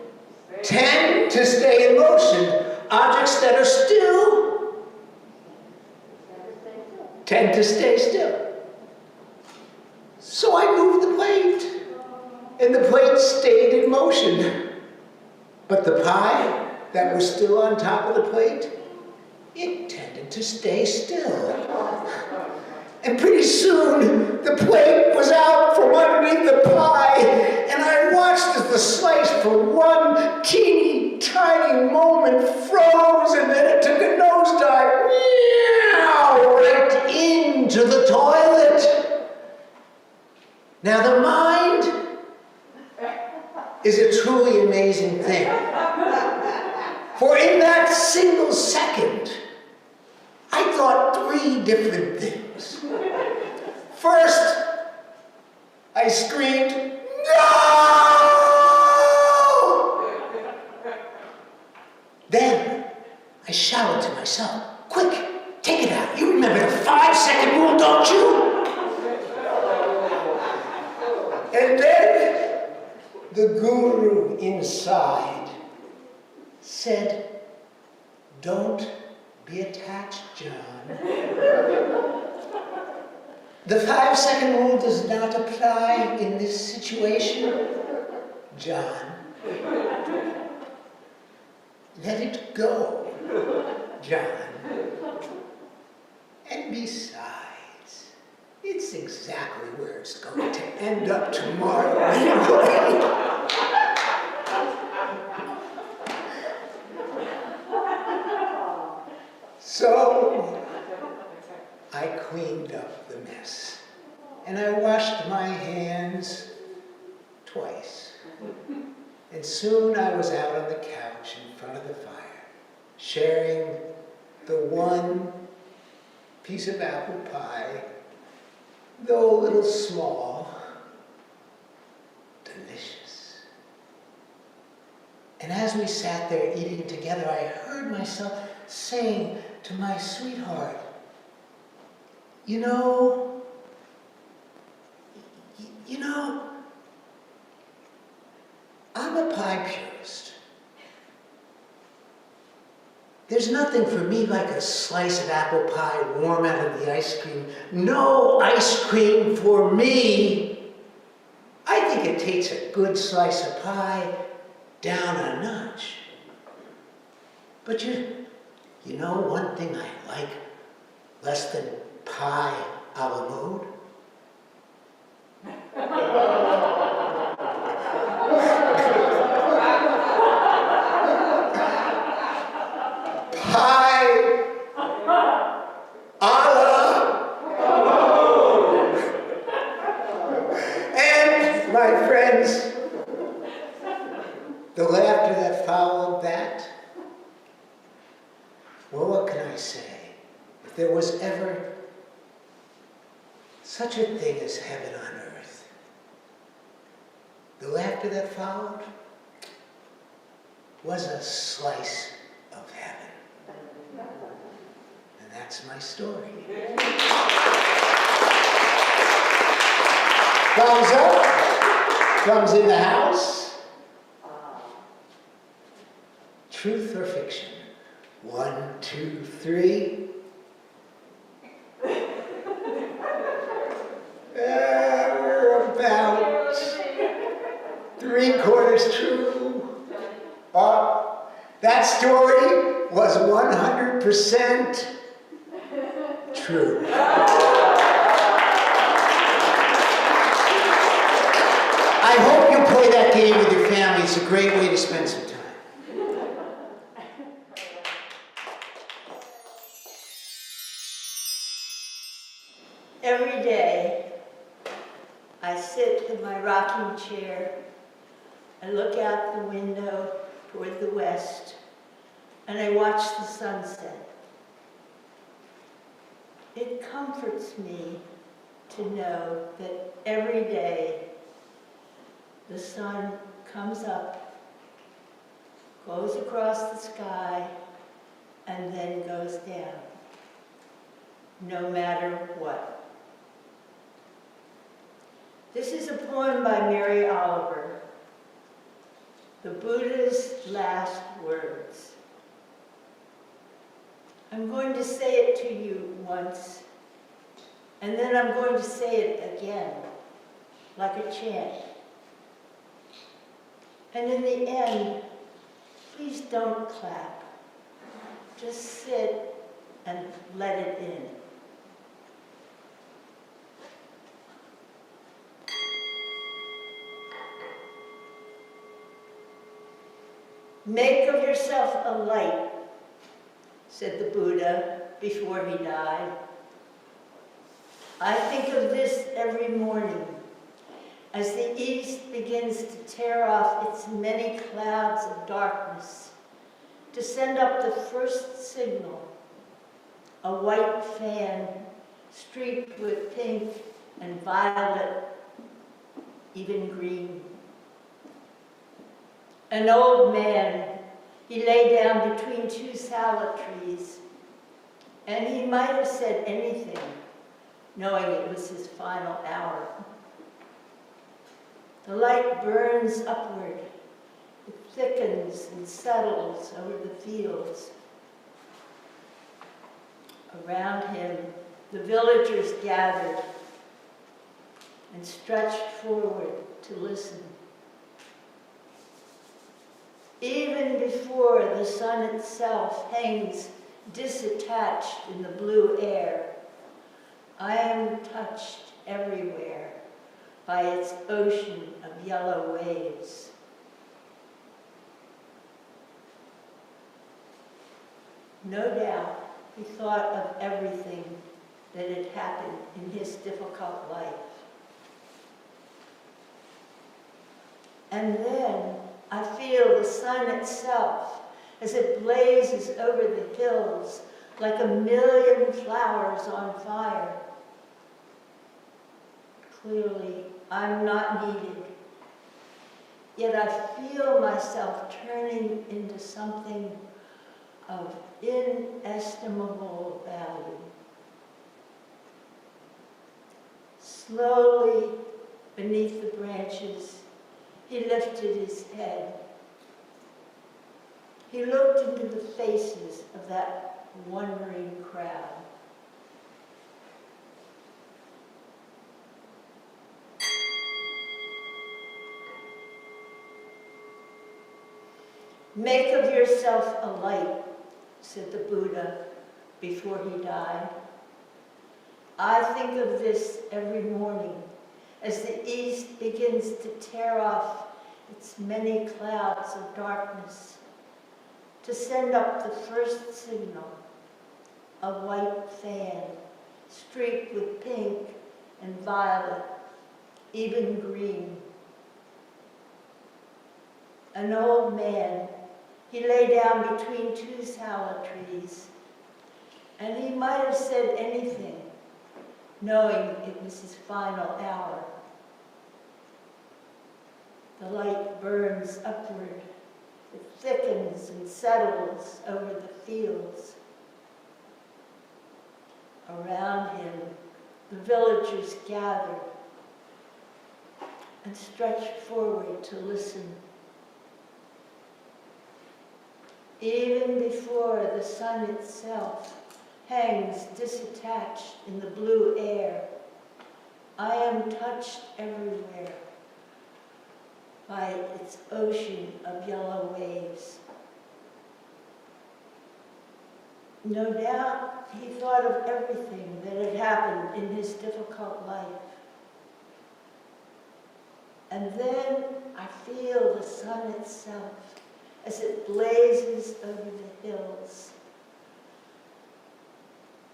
tend to stay in motion. Objects that are still tend to stay still. So I moved the plate, and the plate stayed in motion. But the pie that was still on top of the plate, it tended to stay still. And pretty soon, the plate was out from underneath the pie, and I watched as the slice for one teeny tiny moment froze, and then it took a nosedive, right into the toilet. Now, the mind is a truly amazing thing. For in that single second, I thought 3 different things. First, I screamed, "No!" Then, I shouted to myself, "Quick, take it out. You remember the 5-second rule, don't you?" And then, the guru inside said, "Don't be attached, John. The 5-second rule does not apply in this situation, John. Let it go, John. And besides, it's exactly where it's going to end up tomorrow anyway." So, I cleaned up the mess, and I washed my hands twice. And soon I was out on the couch in front of the fire, sharing the one piece of apple pie, though a little small, delicious. And as we sat there eating together, I heard myself saying to my sweetheart, you know, I'm a pie purist. There's nothing for me like a slice of apple pie warm out of the ice cream. No ice cream for me. I think it takes a good slice of pie down a notch. But you know one thing I like less than pie a la mode? if there was ever such a thing as heaven on earth, the laughter that followed was a slice of heaven. And that's my story. Thumbs up. Thumbs in the house. Truth or fiction? 1, 2, 3. We're about 3/4 true. That story was 100% true. I hope you play that game with your family. It's a great way to spend some time. Every day, I sit in my rocking chair and look out the window toward the west, and I watch the sunset. It comforts me to know that every day the sun comes up, goes across the sky, and then goes down, no matter what. This is a poem by Mary Oliver, The Buddha's Last Words. I'm going to say it to you once, and then I'm going to say it again, like a chant. And in the end, please don't clap. Just sit and let it in. Make of yourself a light, said the Buddha before he died. I think of this every morning as the east begins to tear off its many clouds of darkness to send up the first signal, a white fan streaked with pink and violet, even green. An old man, he lay down between 2 salad trees, and he might have said anything, knowing it was his final hour. The light burns upward. It thickens and settles over the fields. Around him, the villagers gathered and stretched forward to listen. Even before the sun itself hangs disattached in the blue air, I am touched everywhere by its ocean of yellow waves. No doubt he thought of everything that had happened in his difficult life. And then I feel the sun itself as it blazes over the hills like a million flowers on fire. Clearly, I'm not needed, yet I feel myself turning into something of inestimable value. Slowly, beneath the branches, he lifted his head. He looked into the faces of that wondering crowd. Make of yourself a light, said the Buddha before he died. I think of this every morning as the east begins to tear off its many clouds of darkness to send up the first signal, a white fan streaked with pink and violet, even green. An old man, he lay down between 2 salad trees, And he might have said anything, knowing it was his final hour. The light burns upward. It thickens and settles over the fields. Around him, the villagers gather and stretch forward to listen. Even before the sun itself hangs disattached in the blue air, I am touched everywhere by its ocean of yellow waves. No doubt he thought of everything that had happened in his difficult life. And then I feel the sun itself as it blazes over the hills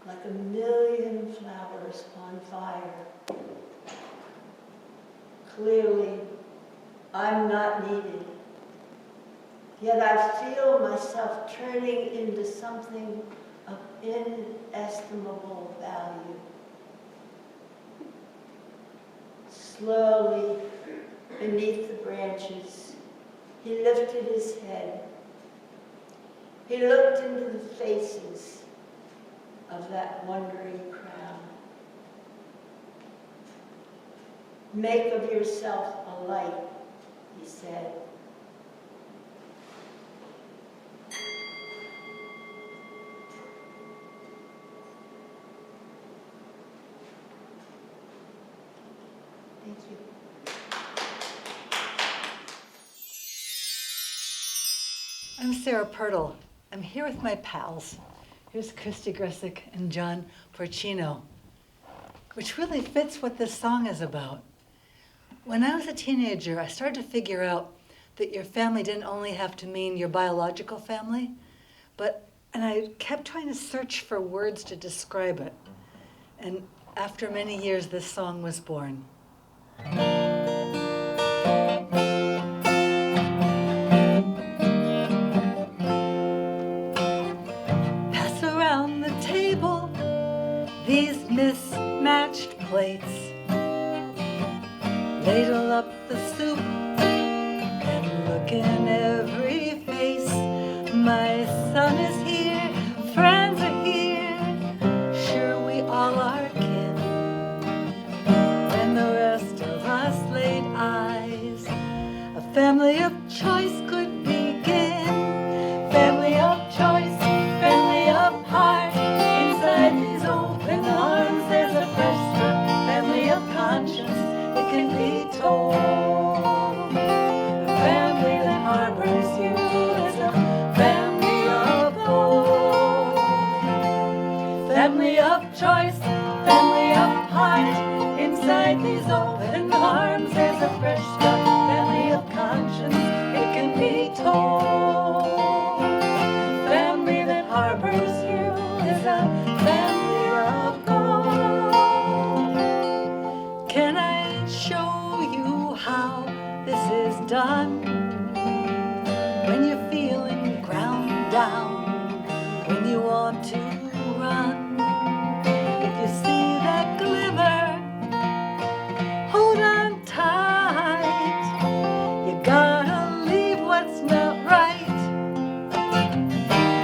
like a million flowers on fire. Clearly, I'm not needed. Yet I feel myself turning into something of inestimable value. Slowly, beneath the branches, he lifted his head. He looked into the faces of that wondering crowd. Make of yourself a light, he said. Thank you. I'm Sarah Pirtle. I'm here with my pals. Here's Christy and John Porcino, which really fits what this song is about. When I was a teenager, I started to figure out that your family didn't only have to mean your biological family, and I kept trying to search for words to describe it. And after many years, this song was born. Pass around the table these mismatched plates. Ladle up the soup and look in every face. My son is here, friends are here, sure we all are kin. When the rest of us laid eyes, a family of choice could begin. Family of choice, family of heart. Inside these open arms there's a fresh start. Family of conscience, it can be told. A family that harbors you is a family of gold. Family of choice, family of heart. Inside these open arms there's a fresh start. Family of conscience, it can be told. Family that harbors you is a family of gold. Can I show you how this is done? When you're feeling ground down, when you want to run, if you see that glimmer, hold on tight. You gotta leave what's not right.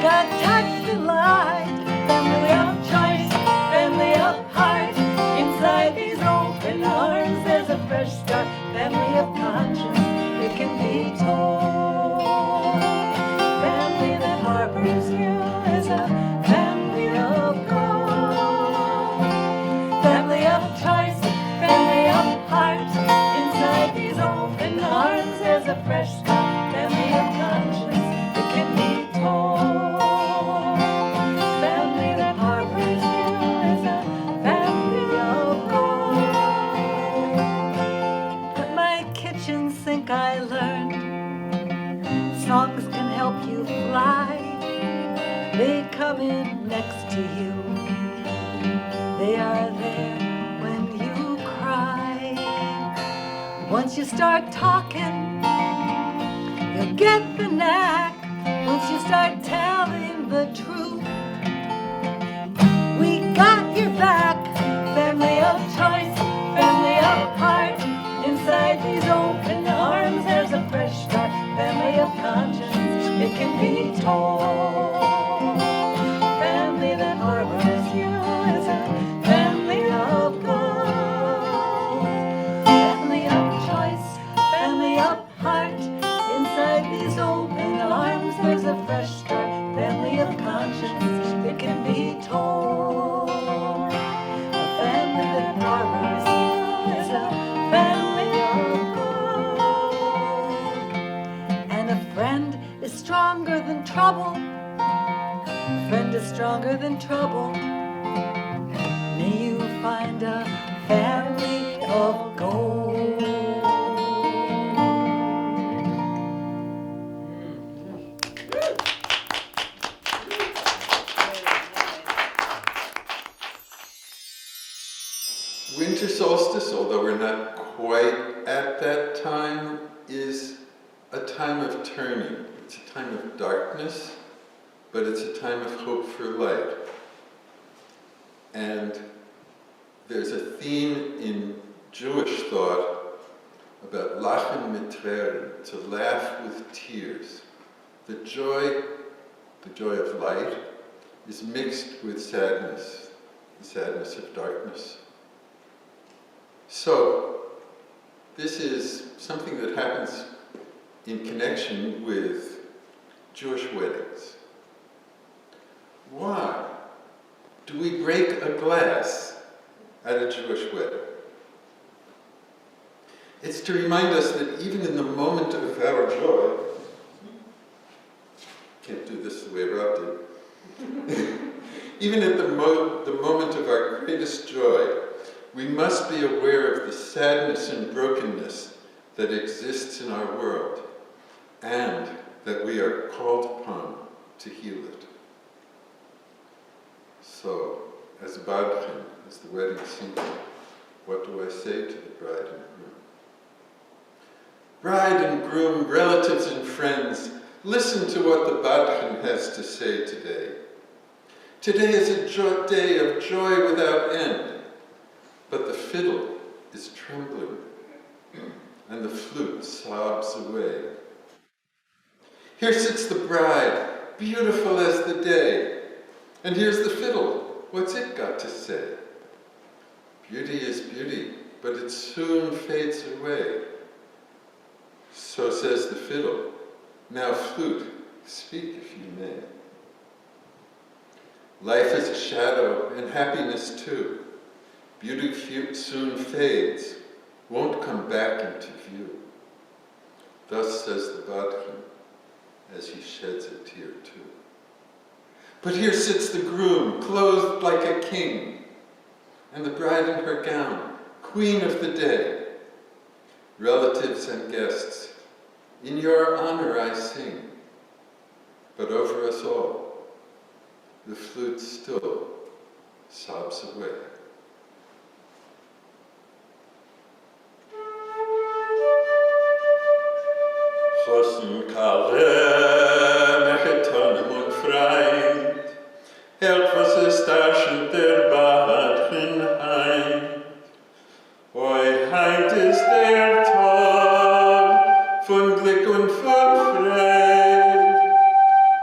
Gotta touch the light. Family of choice, family of heart. Inside these open arms there's a fresh start. Family of conscience, it can be told. Family that harbors you is a family of gold. Family of choice, family of heart. Inside these open arms there's a fresh start. Family of conscience, it can be told. Family that harbors you is a family of gold. At my kitchen sink I learned songs can help you fly. They come in next to you. They are there when you cry. Once you start talking, you'll get the knack. Once you start telling the truth, your back. Family of choice, family of heart. Inside these open arms there's a fresh start. Family of conscience, it can be told. Family that harbors you is a family of gold. Family of choice, family of heart. Inside these open arms there's a fresh start. Family of conscience, it can be told. A family that harbors you is a family of gold. And a friend is stronger than trouble. A friend is stronger than trouble. May you find a family of gold. Winter solstice, although we're not quite at that time, is a time of turning. It's a time of darkness, but it's a time of hope for light. And there's a theme in Jewish thought about lachen mit Tränen, to laugh with tears. The joy of light is mixed with sadness, the sadness of darkness. So, this is something that happens in connection with Jewish weddings. Why do we break a glass at a Jewish wedding? It's to remind us that even in the moment of our joy, can't do this the way Rob did, even at the moment of our greatest joy, we must be aware of the sadness and brokenness that exists in our world, and that we are called upon to heal it. So, as Badchen, as the wedding singer, what do I say to the bride and groom? Bride and groom, relatives and friends, listen to what the Badchen has to say today. Today is a day of joy without end. But the fiddle is trembling, and the flute sobs away. Here sits the bride, beautiful as the day, and here's the fiddle. What's it got to say? Beauty is beauty, but it soon fades away. So says the fiddle. Now flute, speak if you may. Life is a shadow, and happiness too. Beauty soon fades, won't come back into view. Thus says the Badchen, as he sheds a tear too. But here sits the groom, clothed like a king, and the bride in her gown, queen of the day. Relatives and guests, in your honor I sing, but over us all, the flute still sobs away. Chossen Kalle, mechetonem und freit, hält was es darschend der Badchenheit. Oi, heint ist der Tag von Glück und von Freude.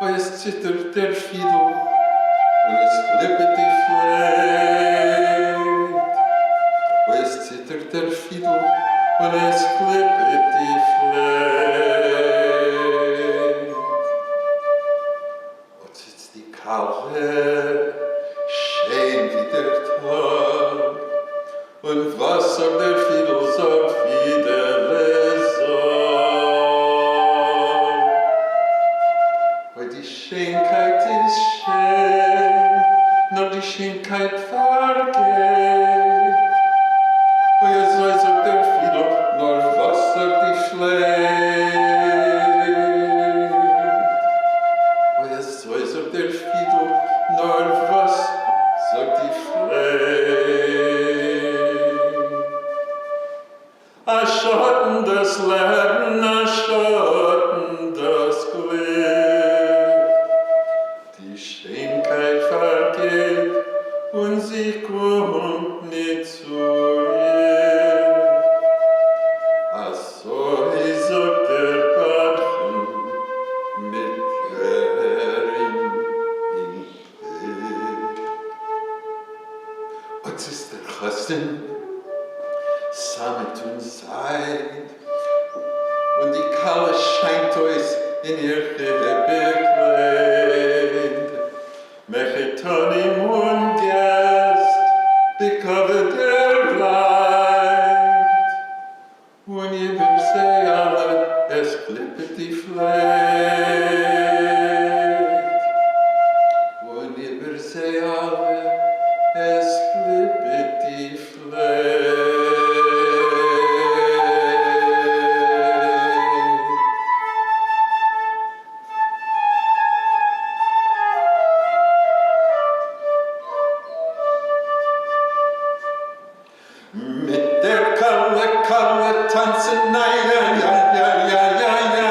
Oi, es zittert der Fiedel und es klippet die Flöte. Oi, es zittert der Fiedel und es klippet die Flöte. Schön wie der Tag, und was sagt der Fiedel, sagt Fiedele sagt. Weil die Schönheit ist schön, nur die Schönheit vergeht. Weil so sagt der Fiedel, nur was sagt die Flöte. Weil so sagt der Fiedel, nur was sagt die Flöte. A Schatten das Leben, a Schatten das Glück. Die Schönheit vergeht und sich samet und Seid. Und die Kalle scheint euch in ihr Bekleid. Mechetoni Mundgest, becovered der Blind. Und ihr will sie alle, es klippet die Fleid. Und ihr will sie alle, es klippet die Fleid. Mit der Kalle, Kalle tanzen, nein, ja, ja, ja, ja, ja, ja.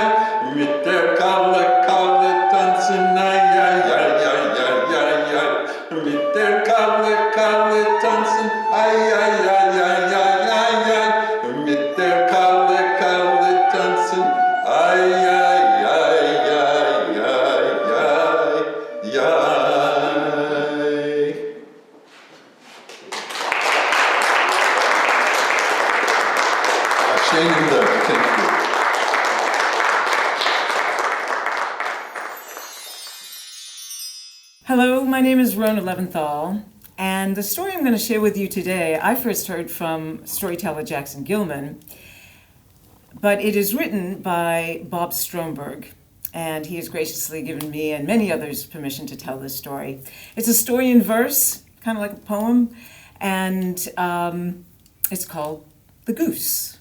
Mit der Kalle, Kalle tanzen, nein, ja, ja, ja, ja, ja, ja. Mit der Kalle, Kalle tanzen, ai, ja, ja, ja, ja, ja, ja. Mit der Kalle, Kalle tanzen, ai, ja, ja, ja, ja, ja, ja. Schönen Dank, thank you. Hello, my name is Rona Leventhal, and the story I'm going to share with you today, I first heard from storyteller Jackson Gilman, but it is written by Bob Stromberg, and he has graciously given me and many others permission to tell this story. It's a story in verse, kind of like a poem, and it's called The Goose.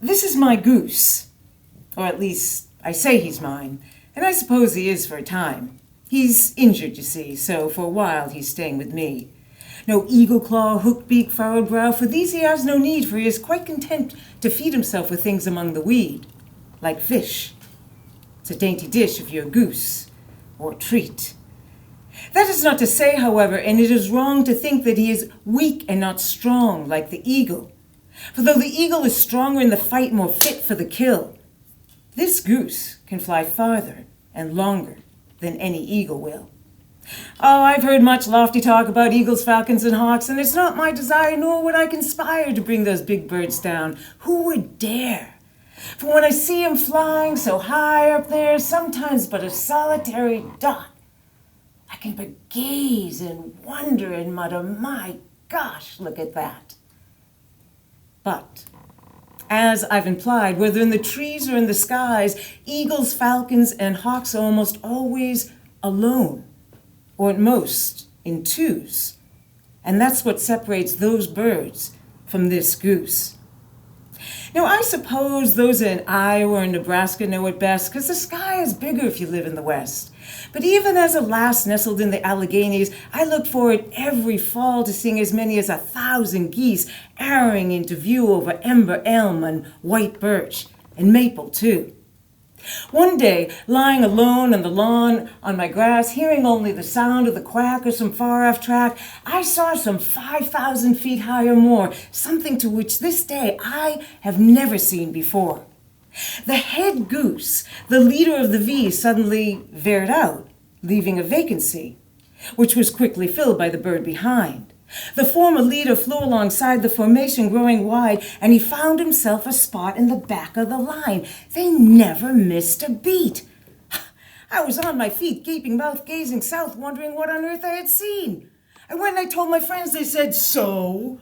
This is my goose, or at least I say he's mine, and I suppose he is for a time. He's injured, you see, so for a while he's staying with me. No eagle claw, hooked beak, furrowed brow, for these he has no need, for he is quite content to feed himself with things among the weed, like fish. It's a dainty dish if you're a goose, or a treat. That is not to say, however, and it is wrong to think that he is weak and not strong, like the eagle. For though the eagle is stronger in the fight, more fit for the kill, this goose can fly farther and longer than any eagle will. Oh, I've heard much lofty talk about eagles, falcons, and hawks, and it's not my desire, nor would I conspire to bring those big birds down. Who would dare? For when I see him flying so high up there, sometimes but a solitary dot, I can but gaze and wonder and mutter, my gosh, look at that. But, as I've implied, whether in the trees or in the skies, eagles, falcons, and hawks are almost always alone, or at most in twos. And that's what separates those birds from this goose. Now, I suppose those in Iowa or Nebraska know it best, because the sky is bigger if you live in the West. But even as a lass nestled in the Alleghenies, I look forward every fall to seeing as many as 1,000 geese arrowing into view over ember elm and white birch, and maple too. One day, lying alone on the lawn on my grass, hearing only the sound of the quack of some far-off track, I saw some 5,000 feet high or more, something to which this day I have never seen before. The head goose, the leader of the V, suddenly veered out, leaving a vacancy, which was quickly filled by the bird behind. The former leader flew alongside the formation, growing wide, and he found himself a spot in the back of the line. They never missed a beat. I was on my feet, gaping mouth, gazing south, wondering what on earth I had seen. And when I told my friends, they said, "So?"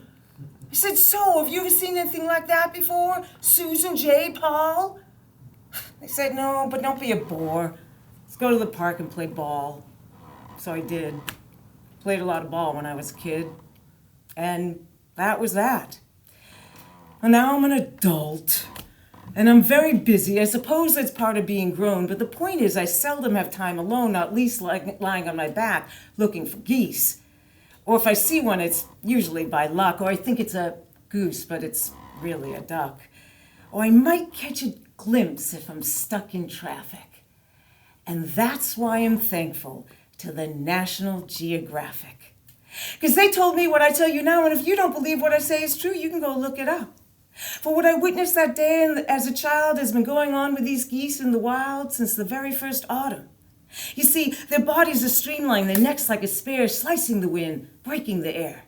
I said, "So, have you ever seen anything like that before? Susan, Jay, Paul?" They said, "No, but don't be a bore. Let's go to the park and play ball." So I did. Played a lot of ball when I was a kid. And that was that. And now I'm an adult. And I'm very busy. I suppose that's part of being grown, but the point is I seldom have time alone, not least lying on my back looking for geese. Or if I see one, it's usually by luck, or I think it's a goose, but it's really a duck. Or I might catch a glimpse if I'm stuck in traffic. And that's why I'm thankful to the National Geographic. Because they told me what I tell you now, and if you don't believe what I say is true, you can go look it up. For what I witnessed that day and as a child has been going on with these geese in the wild since the very first autumn. You see, their bodies are streamlined, their necks like a spear, slicing the wind, breaking the air.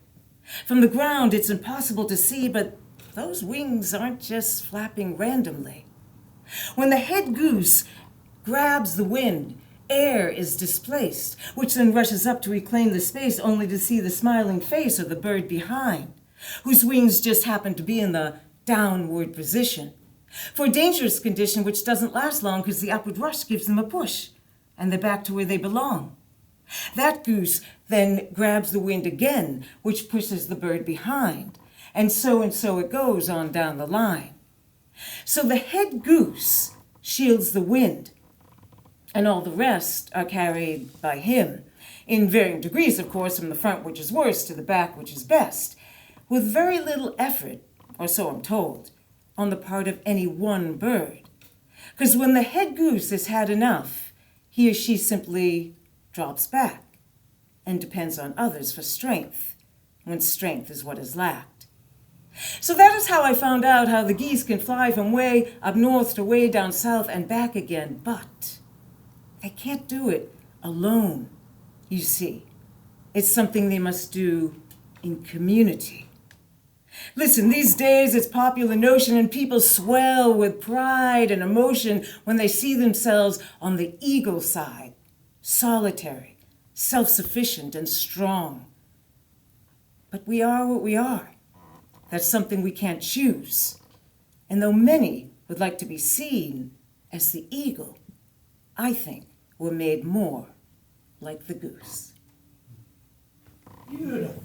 From the ground, it's impossible to see, but those wings aren't just flapping randomly. When the head goose grabs the wind, air is displaced, which then rushes up to reclaim the space, only to see the smiling face of the bird behind, whose wings just happen to be in the downward position. For a dangerous condition which doesn't last long because the upward rush gives them a push, and they're back to where they belong. That goose then grabs the wind again, which pushes the bird behind, and so it goes on down the line. So the head goose shields the wind, and all the rest are carried by him, in varying degrees, of course, from the front, which is worst, to the back, which is best, with very little effort, or so I'm told, on the part of any one bird. Because when the head goose has had enough, he or she simply drops back and depends on others for strength, when strength is what is lacked. So that is how I found out how the geese can fly from way up north to way down south and back again, but they can't do it alone, you see. It's something they must do in community. Listen, these days it's popular notion and people swell with pride and emotion when they see themselves on the eagle side, solitary, self-sufficient, and strong. But we are what we are. That's something we can't choose. And though many would like to be seen as the eagle, I think we're made more like the goose. Beautiful.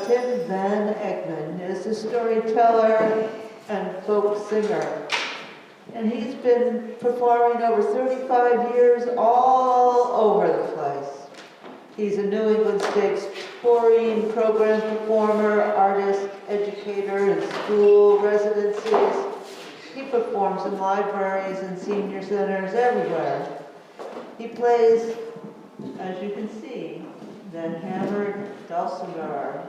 Tim Van Egmond is a storyteller and folk singer. And he's been performing over 35 years all over the place. He's a New England State touring program performer, artist, educator in school residencies. He performs in libraries and senior centers everywhere. He plays, as you can see, the hammered dulcimer.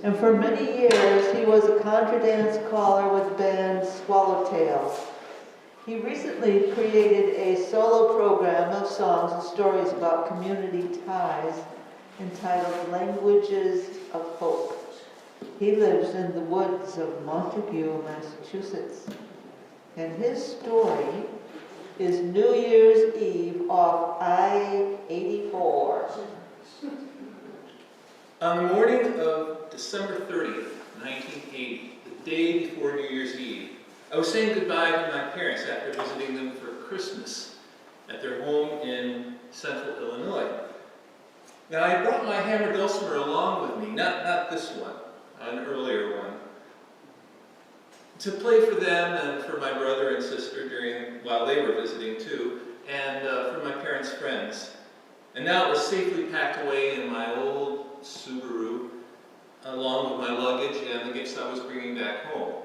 And for many years, he was a contra dance caller with the band Swallowtail. He recently created a solo program of songs and stories about community ties entitled Languages of Hope. He lives in the woods of Montague, Massachusetts. And his story is New Year's Eve off I-84. On the morning of December 30th, 1980, the day before New Year's Eve, I was saying goodbye to my parents after visiting them for Christmas at their home in central Illinois. Now, I brought my hammered dulcimer along with me, not this one, an earlier one, to play for them and for my brother and sister while they were visiting too, and for my parents' friends. And now it was safely packed away in my old Subaru, along with my luggage and the gifts I was bringing back home.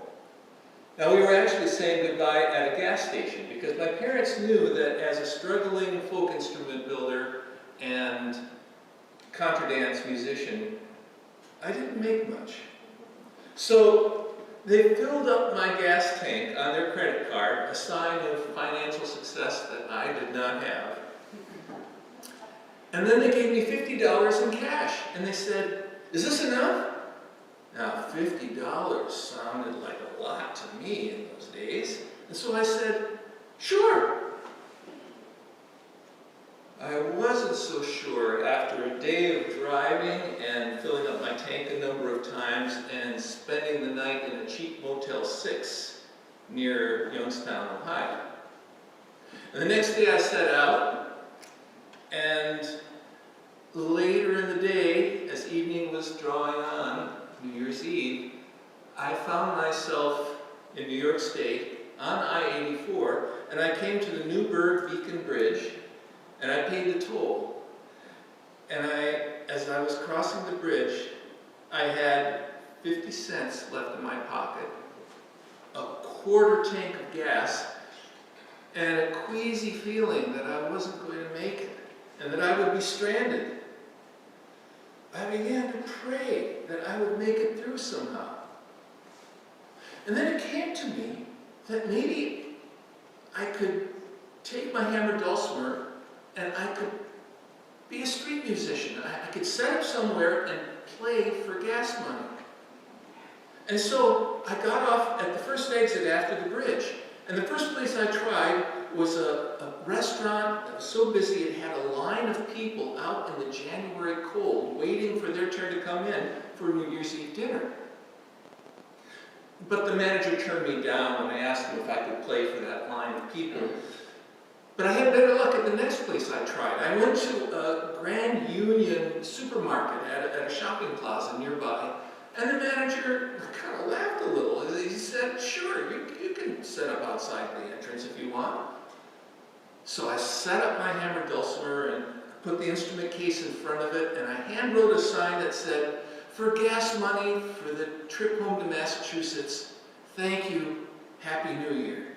Now, we were actually saying goodbye at a gas station because my parents knew that as a struggling folk instrument builder and contra dance musician, I didn't make much. So they filled up my gas tank on their credit card, a sign of financial success that I did not have. And then they gave me $50 in cash, and they said, "Is this enough?" Now, $50 sounded like a lot to me in those days, and so I said, "Sure." I wasn't so sure after a day of driving and filling up my tank a number of times and spending the night in a cheap Motel 6 near Youngstown, Ohio. And the next day I set out, and later in the day, as evening was drawing on, New Year's Eve, I found myself in New York State on I-84, and I came to the Newburgh Beacon Bridge, and I paid the toll. And as I was crossing the bridge, I had 50 cents left in my pocket, a quarter tank of gas, and a queasy feeling that I wasn't going to make it, and that I would be stranded. I began to pray that I would make it through somehow. And then it came to me that maybe I could take my hammered dulcimer and I could could set up somewhere and play for gas money. And so I got off at the first exit after the bridge. And the first place I tried was a restaurant that was so busy it had a line of people out in the January cold waiting for their turn to come in for New Year's Eve dinner. But the manager turned me down when I asked him if I could play for that line of people. But I had better luck at the next place I tried. I went to a Grand Union supermarket at a shopping plaza nearby, and the manager kind of laughed a little. He said, sure, you can set up outside the entrance if you want. So I set up my hammered dulcimer and put the instrument case in front of it, and I hand wrote a sign that said, for gas money for the trip home to Massachusetts, thank you, Happy New Year.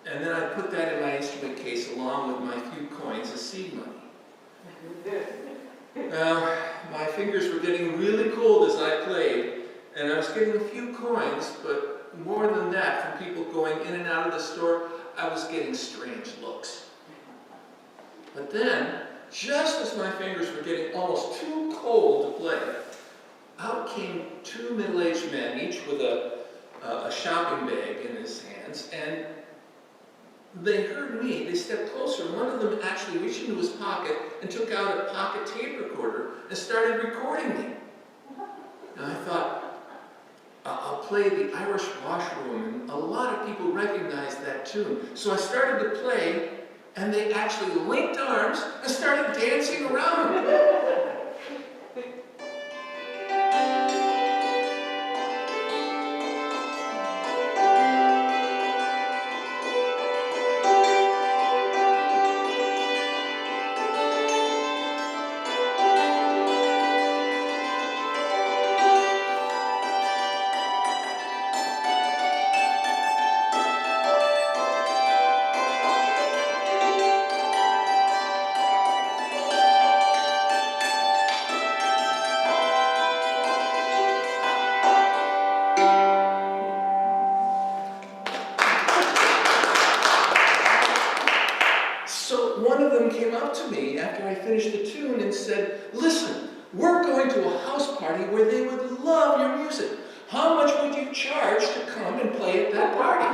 And then I put that in my instrument case along with my few coins as seed money. Now, my fingers were getting really cold as I played, and I was getting a few coins, but more than that, from people going in and out of the store, I was getting strange looks. But then, just as my fingers were getting almost too cold to play, out came two middle-aged men, each with a shopping bag in his hands, and they heard me. They stepped closer, and one of them actually reached into his pocket and took out a pocket tape recorder and started recording me. And I thought, I'll play the Irish Washroom, and a lot of people recognize that tune. So I started to play, and they actually linked arms and started dancing around. Came up to me after I finished the tune and said, listen, we're going to a house party where they would love your music. How much would you charge to come and play at that party?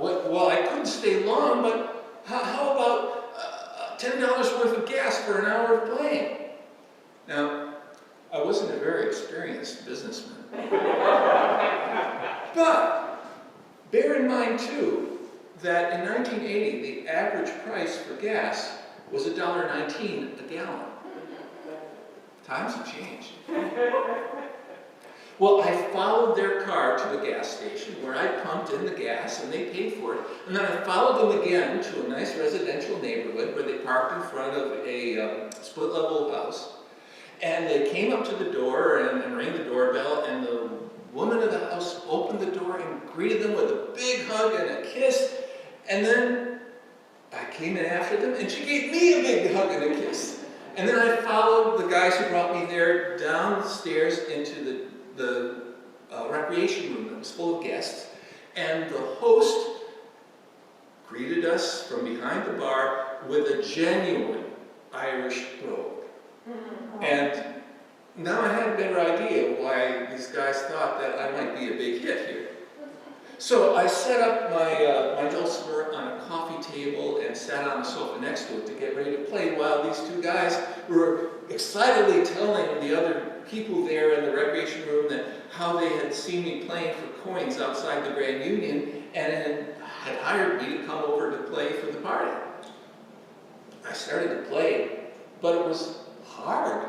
Well, I couldn't stay long, but how about $10 worth of gas for an hour of playing? Now, I wasn't a very experienced businessman. But bear in mind, too, that in 1980, the average price for gas was $1.19 a gallon. Times have changed. Well, I followed their car to the gas station where I pumped in the gas and they paid for it. And then I followed them again to a nice residential neighborhood where they parked in front of a split-level house. And they came up to the door and rang the doorbell, and the woman of the house opened the door and greeted them with a big hug and a kiss. And then I came in after them, and she gave me a big hug and a kiss. And then I followed the guys who brought me there downstairs into the recreation room that was full of guests. And the host greeted us from behind the bar with a genuine Irish brogue. And now I had a better idea why these guys thought that I might be a big hit here. So I set up my dulcimer on a coffee table and sat on the sofa next to it to get ready to play while these two guys were excitedly telling the other people there in the recreation room that how they had seen me playing for coins outside the Grand Union and had hired me to come over to play for the party. I started to play, but it was hard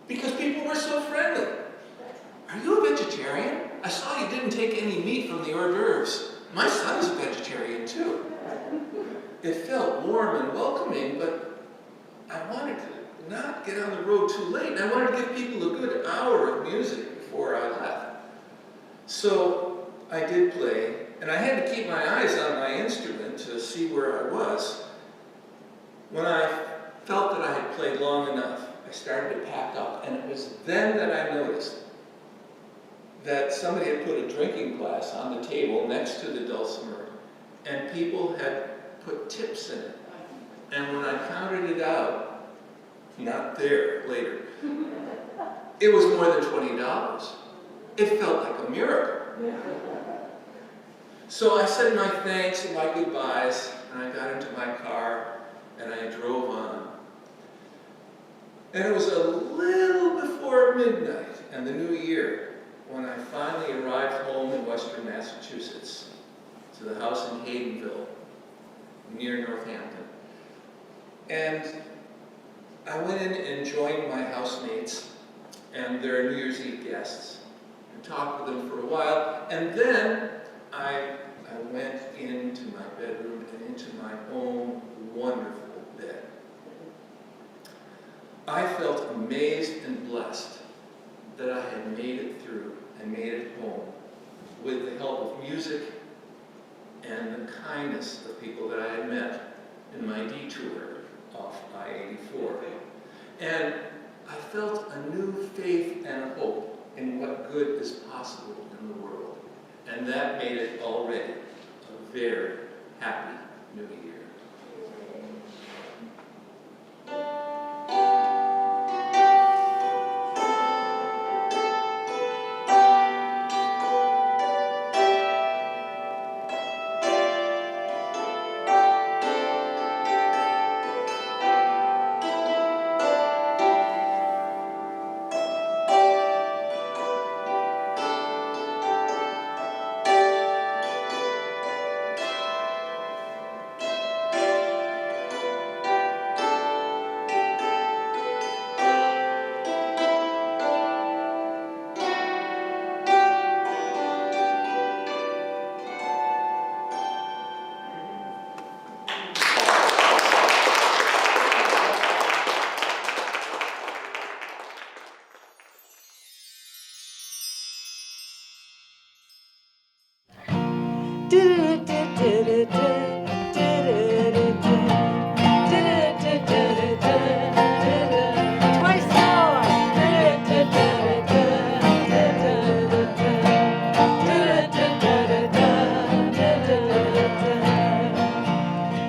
because people were so friendly. Are you a vegetarian? I saw you didn't take any meat from the hors d'oeuvres. My son's a vegetarian too. It felt warm and welcoming, but I wanted to not get on the road too late. I wanted to give people a good hour of music before I left. So I did play, and I had to keep my eyes on my instrument to see where I was. When I felt that I had played long enough, I started to pack up, and it was then that I noticed that somebody had put a drinking glass on the table next to the dulcimer, and people had put tips in it. And when I counted it out, not there, later, it was more than $20. It felt like a miracle. So I said my thanks and my goodbyes, and I got into my car, and I drove on. And it was a little before midnight and the new year when I finally arrived home in western Massachusetts, to the house in Haydenville, near Northampton. And I went in and joined my housemates and their New Year's Eve guests and talked with them for a while. And then I went into my bedroom and into my own wonderful bed. I felt amazed and blessed that I had made it through and made it home with the help of music and the kindness of people that I had met in my detour off I-84. And I felt a new faith and a hope in what good is possible in the world. And that made it already a very happy New Year.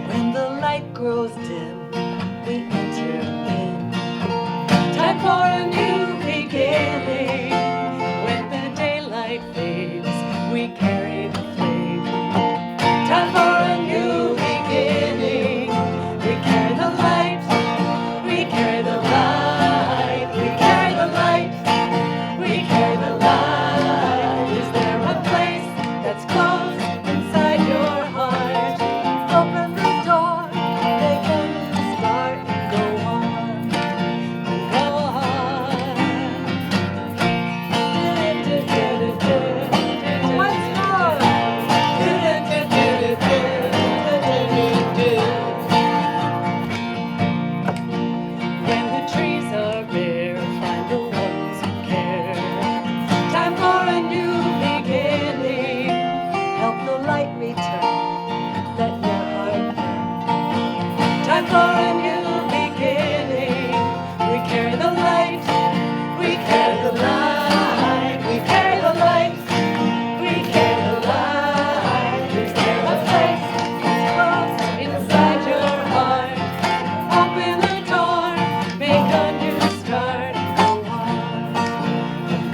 When the light grows dim, we enter in. Time for a new beginning. When the daylight fades, we carry the flame. Time for a new beginning. We carry the light. We carry the light. We carry the light. We carry the light. Is there a place that's closed inside your heart? Open the door, make a new start, and go on, go on. Once more. When the trees are bare, find the ones who care. Time for a new beginning. Help the light return. Let your heart burn. Time for a new beginning. We carry the light. We carry the light. We carry the light. We carry the light. Is there a place that's closed inside your heart? Open the door, make a new start.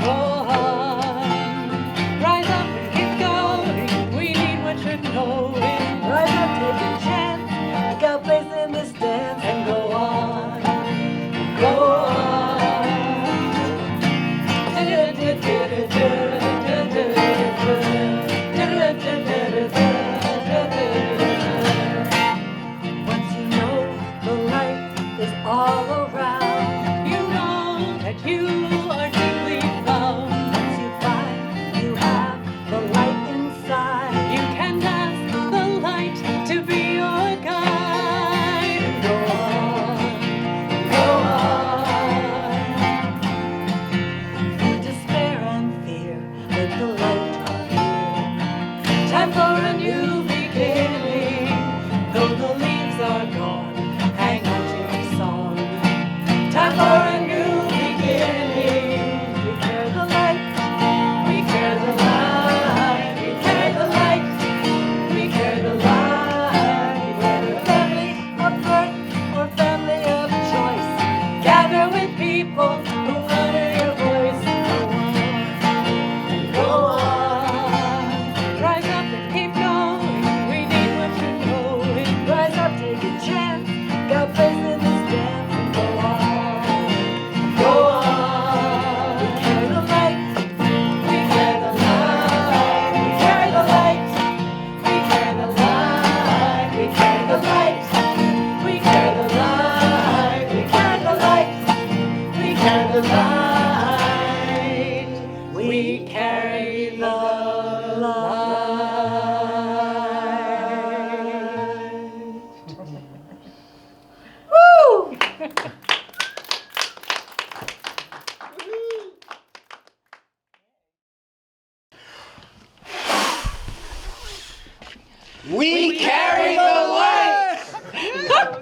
Go on, rise up and keep going. We need what you're knowing. Rise up, take a chance, make a place in this dance. We carry the light!